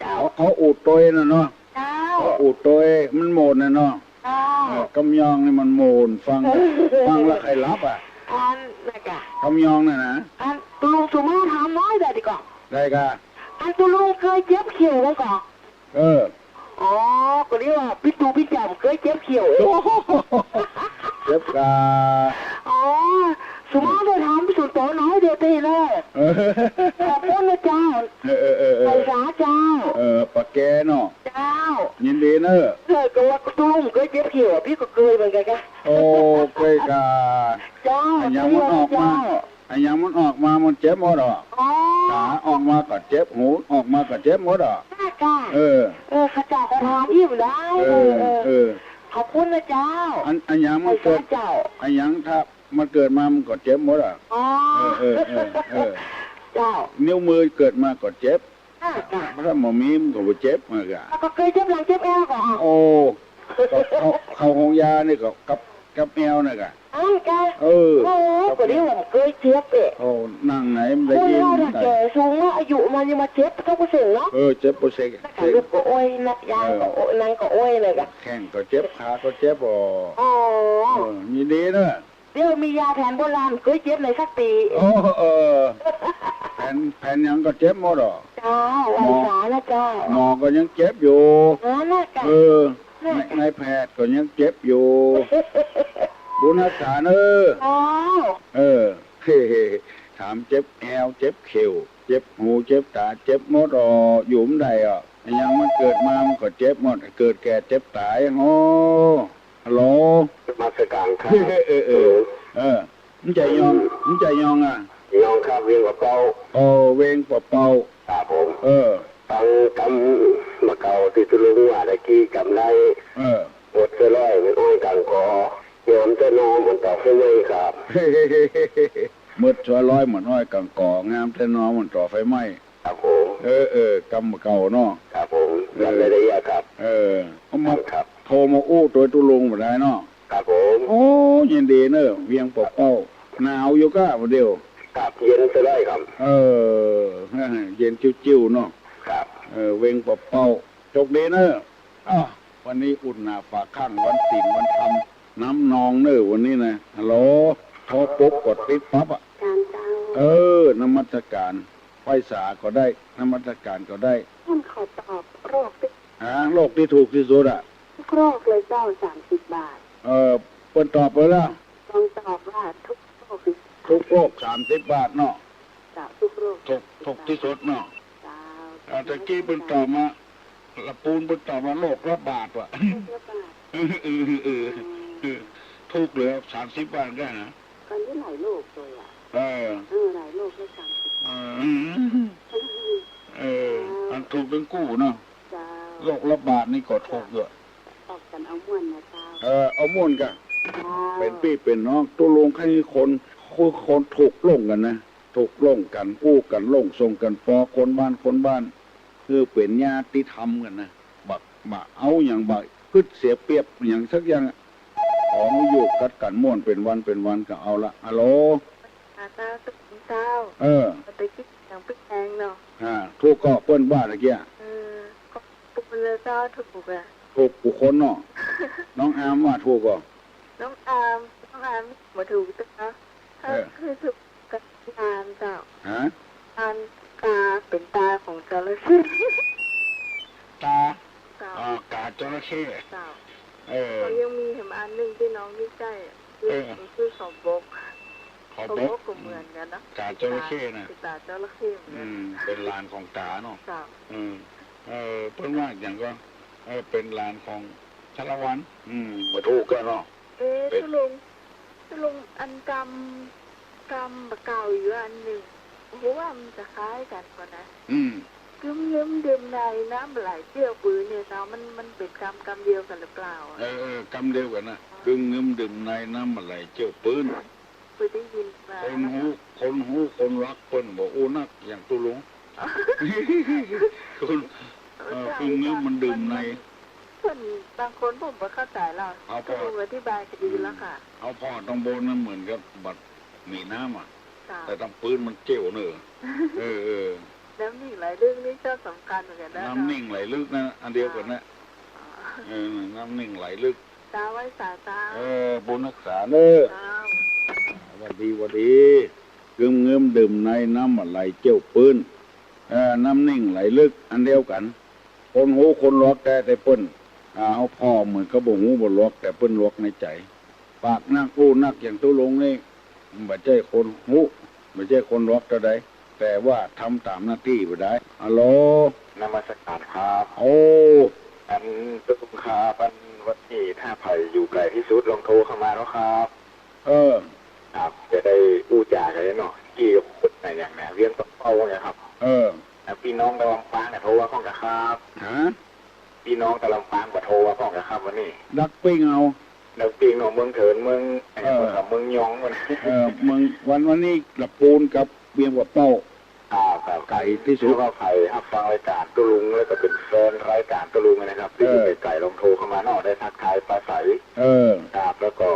เจ้า เขาอูดตัวนะเนาะ เจ้า เขาอูดตัวมันโมนนะเนาะ เจ้าก ำยองนี่มันโมนฟังแล้วใครรับอ่ะ อันนะกะ กำยองน่ะนะ อันตุลุงสุมาถามน้อยได้ดีกว่า ได้กะ อันตุลุงเคยเจ็บเขียวมั้งก่อน อ๋อก็เรียกว่าพี่ตูพี่จำเคยเจ็บเขียว เจ็บกะ อ๋อสุมาได้ถามพี่สุดโตน้อยเดียวตีเลยขอบคุณนะเจ้าภาษาเจ้า ปะแกเนาะ เจ้า ยินดีเนอะ เลยก็ว่าตุลุงเคยเจ็บเขียวพี่ก็เคยเหมือนกันกะ โอ้เคยกะ อกมามันเจ็บหมดอ่ะ อ๋อ ตาออกมาก็เจ็บหูออกมาก็เจ็บหมดอ่ะ น่าจ้า เออ ข้าเจ้าขอถามอิ่มได้ เออ ขอบคุณนะเจ้า อันหยังมันเกิด เจ้า อันหยังถ้ามันเกิดมามันก็เจ็บหมดอ่ะ อ๋อ เออ เจ้า นิ้วมือเกิดมาก็เจ็บ น่าจ้า ถ้าหมอมีมันก็บ่เจ็บมากอ่ะ ก็เคยเจ็บหลังเจ็บเอวก่อน โอ้เข้าห้องยานี่ก็กับแอวนี่ก็ อ้าวจ้า เออ โอ้ก็เดี๋ยวผมเคยเจ็บเอ๊ะ โอ้นั่งไหนมันได้ คน ยิน เราถ้าแก่สูงอายุมันยังมาเจ็บต้องไปเสียงเนาะ เจ็บปวดเสก นักการลูกก็โอ้ยนักยางก็โอ้ยนั่งก็โอ้ยเลยกะ แข้งก็เจ็บขาก็เจ็บอ๋อ อ๋อ ยินดีนะ เดี๋ยวมียาแผนโบราณเคยเจ็บเลยสักปี โอ้แผ่นหยังก็เจ็บหมดอ่ะ เจ้าไอ้สานะเจ้า หมอก็ยังเจ็บอยู่ น่าจ้า นายแพทย์ก็ยังเจ็บอยู่ บุญรักษาอ๋อ เฮ้ถามเจ็บแอวเจ็บเข่วเจ็บหูเจ็บตาเจ็บหมดอ่ะอยู่มใดอ่ะยังมันเกิดมามันก็เจ็บหมดเกิดแก่เจ็บตายโอ้ฮัลโหล มาสการครับ มึงใจยองอ่ะ น้องครับเวียงกับเป้า โอ้เวงปะเป่า ครับผม ฟังกำมาเก่าที่ตุลุงว่าตะกี้กำไรหมดเสื้อร้อยไม่อ้อยกังกอยอมเจ้านอมันต่อขึ้นเลยครับ มืดชัวร้อยเหมือนอ้อยกังกองามแต่น้อมันต่อไฟไหม้ ครับผม กำมาเก่าเนาะ ครับผมรับได้ระยะครับ เอามา ครับ โทรมาอู้ตัวตุลุงมาได้เนาะ ครับผม โอ้ยินดีเนอะเวียงปะเป่าหนาวอยู่ก้าวันเดียว ครับเย็นเสื้อร้อยครับ เย็นจิ้วๆเนาะ ครับ เวงปะเป่าโชคดีเนอะวันนี้อุ่นหนาฝากข้างวันศีลวันธรรมน้ำนองเนอะวันนี้นะฮัลโหลโทรปุ๊บกดติดปั๊บอ่ะ การเจ้าน มัสการไหว้สาก็ได้นมัสการก็ได้ ท่านขอตอบโรคทุก โรคที่ถูกที่สุดอ่ะ โรคเลยเจ้า30 บาท เปิดตอบไปแล้ว ลองตอบว่าทุกโรค ทุกโรค30 บาทเนาะ จ้าทุกโรค ถูกที่สุดเนาะ จ้า ตะกี้เปิดตอบมาละปูนเปิดตอบมาโรคระบาดว่ะ บาท ถูกเลย30 บาทได้นะ กันที่หลายโรคเลยอ่ะหลายโรคได้30 อันถูกเป็นกู้เนาะ จ้า โรคระบาดนี่ก็ถูกเยอะ ตอบกันเอาม่วนนะเจ้า เอาม่วนกันเป็นพี่เป็นน้องตัวลงแค่นี้คนถูกลงกันนะถูกลงกันกู้กันลงส่งกันพอคนบ้านคือเป็นญาติธรรมกันนะบักเอาอย่างบักพึดเสียเปรียบอย่างสักอย่างของอยู่กัดกันม่วนเป็นวันก็เอาละฮัลโหล เจ้าทุกเจ้าไปคิดอย่างปิ๊กแพงเนาะ ทุกก็เปิ้นบ้านตะเกีย ก็ปุกเลยเจ้าถูกอ่ะ ถูกผู้คนเนาะ น้องอามว่าถูกก็ น้องอามมาถูกตึกนะคือถูกกับงานเจ้า อันตาเป็นตาของจระเข้ ตากาจระเข้ เจ้าเขายังมีเห็นอันหนึ่งที่น้องไม่ใช่คือขอบกก็เหมือนกันนะ กาจระเข้นะ ตาจระเข้เหมือนกัน เป็นลานของกาเนาะ เจ้า เพิ่นว่าอย่างก็เป็นลานของชาละวันมาถูกกันเนาะ ทุลุงอันกำเก่าอยู่อันหนึ่งเพราะว่ามันจะคล้ายกันก่อนนะกึ้มดื่มในน้ำไหลเจียวปืนเนี่ยเจ้ามันเป็นกำเดียวกันหรือเปล่ากำเดียวกันนะกึ่งเงิมดื่มในน้ำอะไรเจียวปืนเคยได้ยินมาคนรักเปิ้นบอกโอ้นักอย่างตุลุงกึ่งเงิมมันดื่มในคนบางคนผมก็เข้าใจแล้วก็ดูอธิบายก็ดีแล้วค่ะเอาพอต้องโบนนั่นเหมือนกับบัดมีน้ำอ่ะแต่ต้องปืนมันเจียวเนอะน้ำนิ่งไหลลึกนี่ก็สำคัญเหมือนกันนะน้ำนิ่งไหลลึกนะอันเดียวกันนะน้ำนิ่งไหลลึกตาไว้สาตาบุญรักษาเนอะวันดีกึ่มเงิมดื่มในน้ำอะไรเจียวปืนน้ำนิ่งไหลลึกอันเดียวกันคนหูคนล็อกแต่เปิ้นเอาพ่อเหมือนก็บ่หูบ่ล็อกแต่เปิ้นล็อกในใจปากนักอู้นักอย่างตุลงนี่ไม่ใช่คนหูไม่ใช่คนล็อกเท่าใดแต่ว่าทำตามหน้าที่ไปได้ฮัลโหล นมัสการครับ โอ้อันตุลุงครับอันวัดที่ท่าไผ่อยู่ไกลที่สุดลองโทรเข้ามาแล้วครับครับจะได้อู้จ่ากันเนาะ กี้พูดในอย่างนี้เรียนต้นเป้าเนี่ยครับแต่พี่น้องตะลำปางเนี่ยโทรว่าข้องกับครับพี่น้องตะลำปางก็โทรว่าข้องกับครับวันนี้ดักปิ้งเอาดักปิ้งเอาเมืองเถินเมืองเมืองยองวันเมืองวันนี้ละปูนกับเบียงกับเป้าไก่ที่สุดก็ไผ่ฮับฟังรายการตุลุงแล้วก็เป็นแฟนรายการตุลุงนะครับที่เป็นไก่ลงโทรเข้ามานอกได้ทักทายปลาใสครับแล้วก็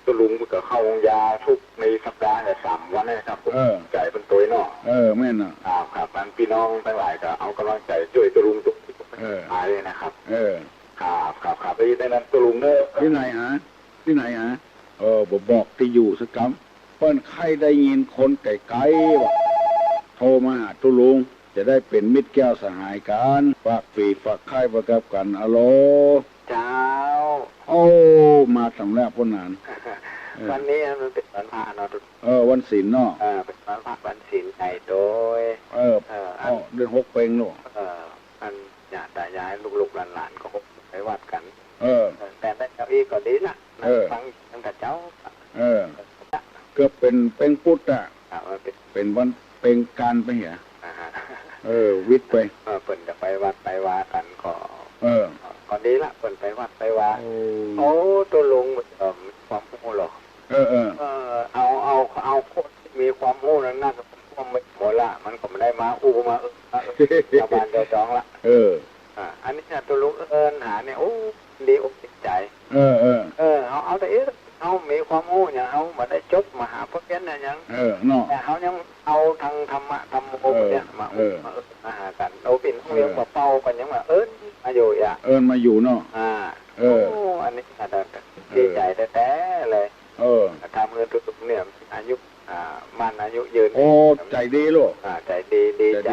ตุลุงก็เข้ายาทุกในสัปดาห์3 วันนะครับไก่เป็นตัวนอกแม่นครับมันพี่น้องทั้งหลายก็เอากำลังใจช่วยตุลุงทุกหายเลยนะครับครับไปในนั้นตุลุงเนอะที่ไหนฮะบอกที่อยู่สักคำเปิ้นใครได้ยินคนไก่ว่าโทรมาหาตุลุงจะได้เป็นมิตรแก้วสหายกันฝากฝีฝากไข่ประกับกันอะโลเจ้าโอ้มาสำแรกพ้นนานวันนี้มันเป็นวันพระเนาะวันศีลเนาะเป็นวันพระวันศีลใหญ่โดยเดือน6เป็งเนาะอันญาติตายายลูกๆหลานๆก็ไปวัดกันแต่ได้เจ้าอีก็ดีนะฟังตั้งแต่เจ้าก็เป็นเป็งพุทธอ่ะเป็นวันเป็นการไปเหรอวิทย์ไปเปิ่นจะไปวัดไปวากันก็ดีละเปิ่นไปวัดไปวาโอ้ตัวลุงความรู้หรอเอาคนมีความรู้นั้นน่าจะความไม่หมดละมันก็ไม่ได้มามาชาวบ้านเดือดร้อนละอันนี้ตัวลุงหาเนี่ยโอ้ดีอกดีใจเอาแต่เอามีความรู้อย่างเอามาได้จบมหาพระเจ้าเนี่ยยังแต่เขายังเอาทางธรรมะธรรมโอเนี่ยมาหากันเราเป็นเรียกว่าเป้ากันยังว่ามาอยู่มาอยู่เนาะอันนี้ดีใจแท้ๆเลยทำเงินตุกเนี่ยอายุมันอายุยืนใจดีลูกใจดีใจ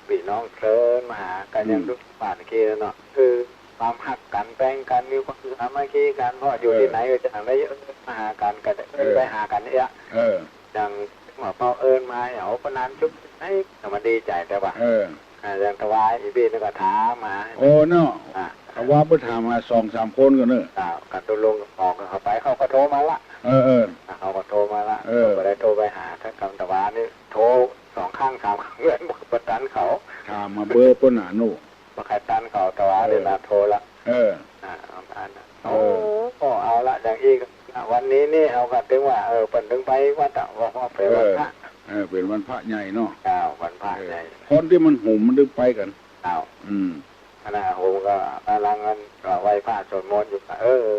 พี่น้องเชิญมาหากันยังทุกป่านกี้เนาะคือความหักกันแบ่งกันมีความสามัคคีกันเพราะอยู่ที่ไหนก็จะได้มาหากันก็ไปหากันเนี่ยดังหมอเป้ามาเอาปนานชุบให้มาดีใจแต่ว่าอย่างถวายอีบีนี่ก็ถามมาเนาะว่าเพิ่งถามมา2-3 คนกันเนอะกันตัวลงออกเขาไปเขาก็โทรมาละเขาก็โทรมาละก็ได้โทรไปหาถ้าคำถวายนี่โทร2 ข้าง 3 ข้างเงินประตันเขาถามมาเบอร์ปนหนาโน่มาใครตันเขาถวายเลยนะโทรละเอาละอย่างอีกวันนี้นี่เอากันถึงว่าเป็นถึงไปว่าจะว่าเป็นวันพระเป็นวันพระใหญ่เนาะวันพระใหญ่คนที่มันหุ่มมันดึงไปกันขณะโหมก็กำลังกันไหว้พระสวดมนต์อยู่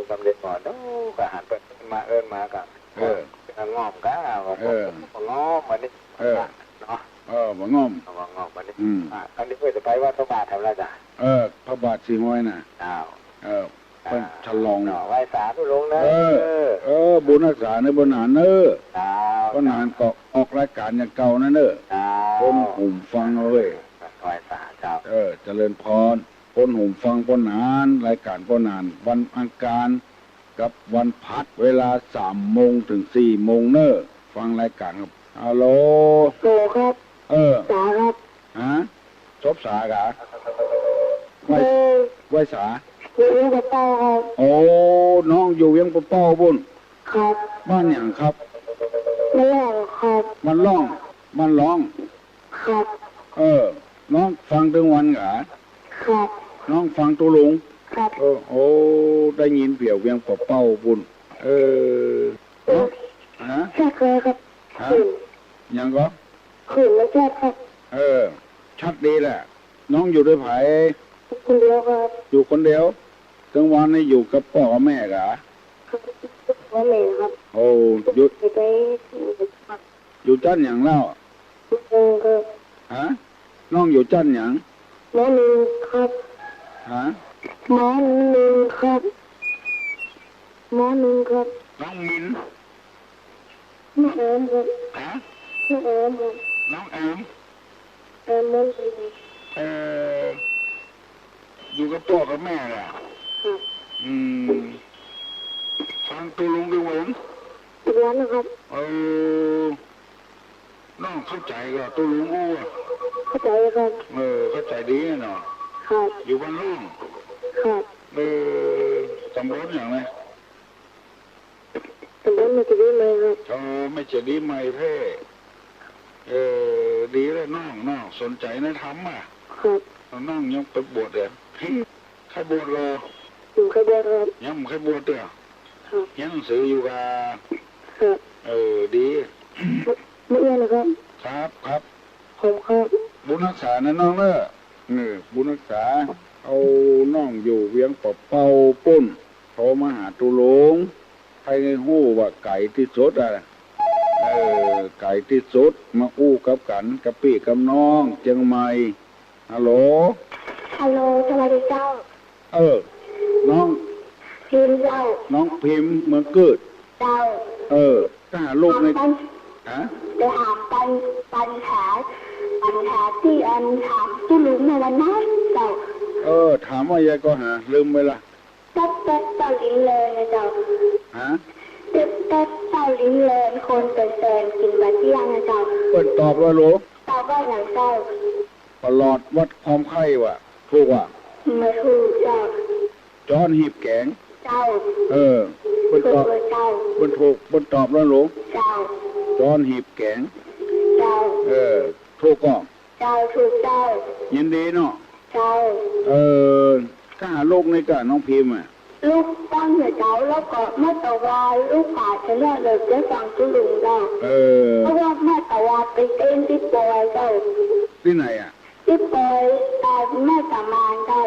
กำเนิดก่อนก็หันไปมามากับงอมก็งอมวันนี้เนาะมางอมวันนี้อันนี้เพื่อจะไปว่าพระบาททำอะไรจ้ะพระบาทสีห้อยน่ะเป็นฉลองไหว้สาธุลงนะบุญรักษาในบนหานบนหานก็ออกรายการอย่างเก่านั่นคนหุ่มฟังเลยไหว้สาเจ้าเจริญพรคนหุ่มฟังบนหานรายการบนหานวันอังคารกับวันพัดเวลา3 โมงถึง4 โมงฟังรายการครับฮัลโหลครับสาครับซบสากะไหว้สาอยู่เวียงปะเป้าครับน้องอยู่เวียงปะเป้าบุญครับบ้านอย่างครับมันร้องครับมันร้องครับน้องฟังถึงวันกะครับน้องฟังตุลุงครับได้ยินเปี่ยวเวียงปะเป้าบุญใช่ครับยังก็ขืนมันชัดครับชัดดีแหละน้องอยู่ด้วยไผคนเดียวครับอยู่คนเดียวกลางวันนี่อยู่กับพ่อกับแม่กะพ่อแม่ครับหยุดไปอยู่จันอย่างเล่าครับน้องอยู่จันอย่างหมอหนึ่งครับหมอหนึ่งครับน้องมินน้องแอมครับน้องแอมครับน้องแอมมันอยู่กับพ่อกับแม่แหละฟังตุลุงดูเหมือนทุกวันนะครับน้องเข้าใจก็ตุลุงเข้าใจครับเข้าใจดีเนาะครับอยู่บ้านลุงครับตำบลอย่างไรตำบลไม่จะดีไหมครับไม่จะดีไหมเพ่ ดีเลยน้องสนใจในธรรมอ่ะ ครับ น้องยังไปบวชเลยใครบวชรอ อยู่เคยบวชครับ ยังใครบวชเด้อ ครับ ยังหนังสืออยู่กับ ครับ ดี ไม่เอื้อนะครับ ครับ ผมครับ บุญรักษานะน้องเนอะบุญรักษาเอาน้องอยู่เวียงปะเป่าปุ้นโทรมาหาตุลงใครหู้ว่าไก่ที่สุดอ่ะไก่ที่สุดมาอู้กับกันกับพี่กับน้องเชียงใหม่ฮัลโหล ฮัลโหลสวัสดีเจ้า น้อง พิมพ์เจ้า น้องพิมพ์เมืองเกิด เจ้า ถ้าหาลูกในฮะ จะถามปัญหาที่อันถามที่ลุงในวันนั้นเจ้า ถามว่ายายก็หาลืมไปละ เต๊ะเจ้าลิ้นเลยนะเจ้า ฮะ เต๊ะเจ้าลิ้นเลยคนเป็นแฟนกินบะเที่ยงนะเจ้า เปิ้นตอบว่าโหล เจ้าก็อย่างเจ้า ตลอดวัดความไข้ว่ะถูกว่ะ ไม่ถูกเจ้า จอนหีบแกง เจ้า เปิ้น ถู ตอก บ เจ้า เปิ้นถูกเปิ้นตอบแล้วโหล เจ้า จอนหีบแกง เจ้า ถูกก็ เจ้าถูกเจ้า ยินดีเนาะ เจ้า ถ้าหาลูกในกะน้องพิมพ์อ่ะ ลูกตั้งแต่เจ้าแล้วก็เมื่อตะวันลูกขาดฉันเลยจะฟังตุลุงเจ้าเพราะว่าเมื่อตะวันไปเต้นที่ปอยเจ้า ที่ไหนอ่ะ ที่ปอยแม่ตะมานเจ้า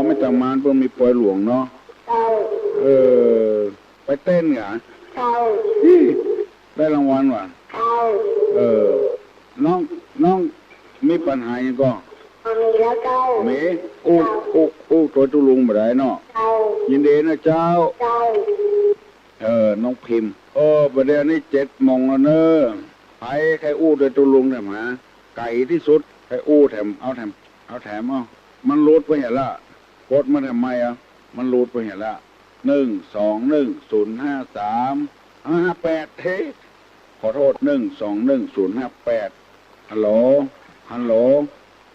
ไม่จำมานเพิ่งมีปล่อยหลวงเนาะ เจ้า ไปเต้นเหรอ เจ้า ได้รางวัลว่ะ เจ้า น้องมีปัญหายังก็ มีแล้วเจ้า เมอู้ตัวตุลุงบ่ได้เนาะ เจ้า ยินดีนะเจ้า เจ้า น้องพิมพ์ประเดี๋ยวนี้7 โมงแล้วเนอะใครอู้ตัวตุลุงเนี่ยหมาไก่ที่สุดใครอู้แถมมันรูดไปเห็นละกดมันทำไมมันรูดไปเห็นละ121053558ขอโทษ1210558ฮัลโหล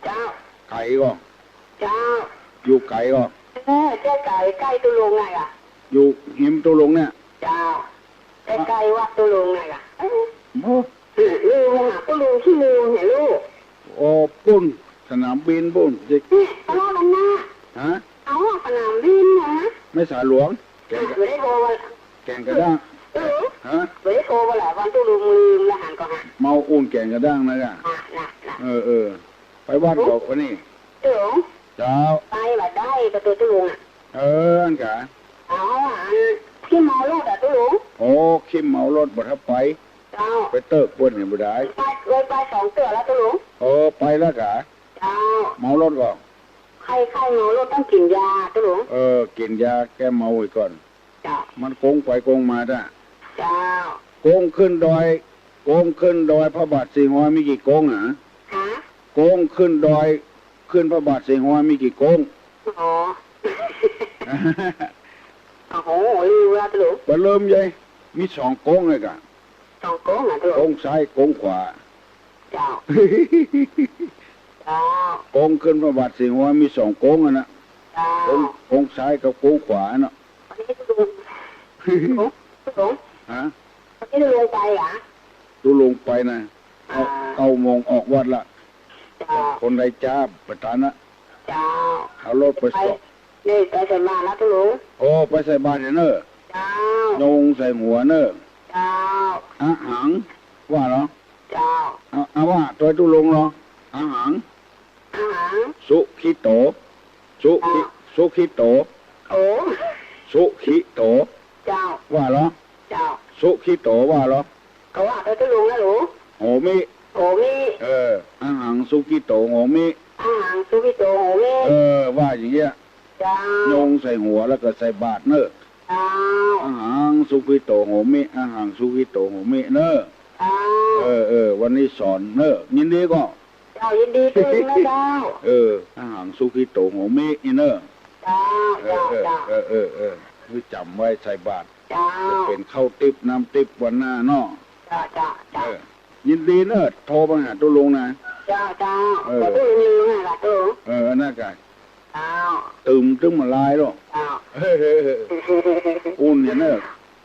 เจ้า ไก่ก็ เจ้า อยู่ไก่ก็ เจ้าไก่ใกล้ตุลุงไงอ่ะ อยู่หิมตุลุงเนี่ย เจ้าใกล้วัดตุลุงไงอ่ะ โอ้ ลูกหาตุลุงที่ลูกเนี่ยลูก ปุ้นสนามบินปุ้นจะ ตลอดวันหน้า ฮะ เอาสนามบินนะ ไม่สายหลวงแกง ไม่ได้โทรมา กระด้างฮะ ไม่ได้โทรมาหลายวันตุลุงลืมแล้วหันก็หา เมาอุ่นแกงกระด้างนะจ๊ะ น่ะ ไปบ้านเขาคนนี้ ตุลุง เจ้า ไปแบบได้กับตัวตุลุงอ่ะ อันกะ เอาที่เมาลูกแต่ตุลุง คิมเมารถบัทับไป เจ้า ไปเติกปุ้นเห็นบ่ได้ ไป2 เตือแล้วตุลุง ไปแล้วกะ เจ้า เมารถก่อน ใครเมาลูกต้องกินยาตุลุง กินยาแก้เมาไว้ก่อน เจ้า มันโกงไปโกงมาจ้ะ เจ้า โกงขึ้นดอยพระบาทสีหอยมีกี่โกงหะ ฮะ โกงขึ้นดอยขึ้นพระบาทสีหอยมีกี่โกง อ๋อ โอ้โหลืมแล้วตุลุง ไปเริ่มยัยมี2 โกงเลยกะ 2 โก้งอ่ะตุลุ โก ง งซ้ายโกงขวา เจ้า เจ้า โกงขึ้นพระบาทสีหอยมี2 โกงอะนะ เจ้า โกงซ้ายกับโกงขวาเนาะ วันนี้ตุลุงตุลุง ฮะ วันนี้ตุลุงไปเหรอ ตุลงไปนะ9 โมงออกวัดละ เจ้า คนใดจ้าประธานนะ เจ้า เอารถไปสอบ นี่ไปใส่มาแล้วตุลุง ไปใส่บาตรเนอะ เจ้า นงใส่หัวเนอะ เจ้า หังว่าเหรอ เจ้า ว่าตัวตุลงเหรอหัง อาหาร สุขิโต สุขิโต โอ้ สุขิโต เจ้า ว่าเหรอ เจ้า สุขิโตว่าเหรอ เขาว่าตัวตุลุงนะหนู โหมิ โอ้มี อาหังสุขิโตโหมิ อาหารสุกิโตโอ้มี ว่าอย่างเงี้ย เจ้า โยงใส่หัวแล้วก็ใส่บาตรเนอะ เจ้า อาหังสุขิโตโหมิอาหังสุขิโตโหมิเนอะ เจ้า วันนี้สอนเนอะยินดีก็ เจ้ายินดีด้วยนะเจ้า อาหังสุขิโตโหมิเนอะ เจ้าเจ้าเจ้า คือจำไว้ใส่บาตร เจ้า จะเป็นข้าวติ๊บน้ำติ๊บวันหน้าเนาะ เจ้าเจ้าเจ้า ยินดีเนอะโทรมาหาตุลงนะ เจ้าเจ้าตัวตุลุงลืมไงล่ะตุลุง น่ากาย เจ้า ตึมมาลายหรอก เจ้า อุ่นเนี่ยเนอะ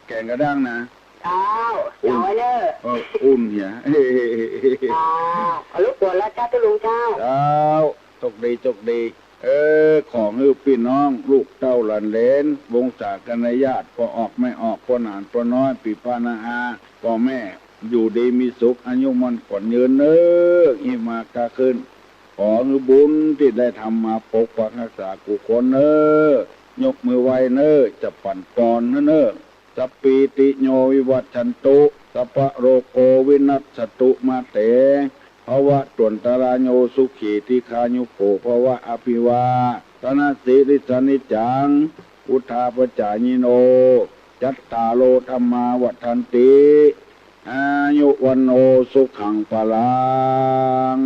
แกงกระด้างนะ เ เจ้าเอาไว้เนอะอุ่นเหียเจ้าเอาลูกปวดแล้วเจ้าตุลุงเจ้าตกดีของพี่น้องลูกเต้าหลานเลนวงศาคณาญาติพอออกไม่ออกพอหนานพอน้อยปีพานาอาพ่อแม่อยู่ดีมีสุขอายุมันก่อนยืนเน้อหิมากาขึ้นขอบุญที่ได้ทำมาปกปักรักษากุศลเน้อยกมือไหวเน้อจะปั่นปอนเน้อสัพปีติโยวิวัชชันตุสัพพะโรโกวินัสสตุมาเตภาวะตวนตารโยสุขีติคายุโกภาวะอภิวาตนาสิริสนิจังอุทาปจายิโนจัตตาโลธรรมาวัฏันติอายุวันโนสุขังพลัง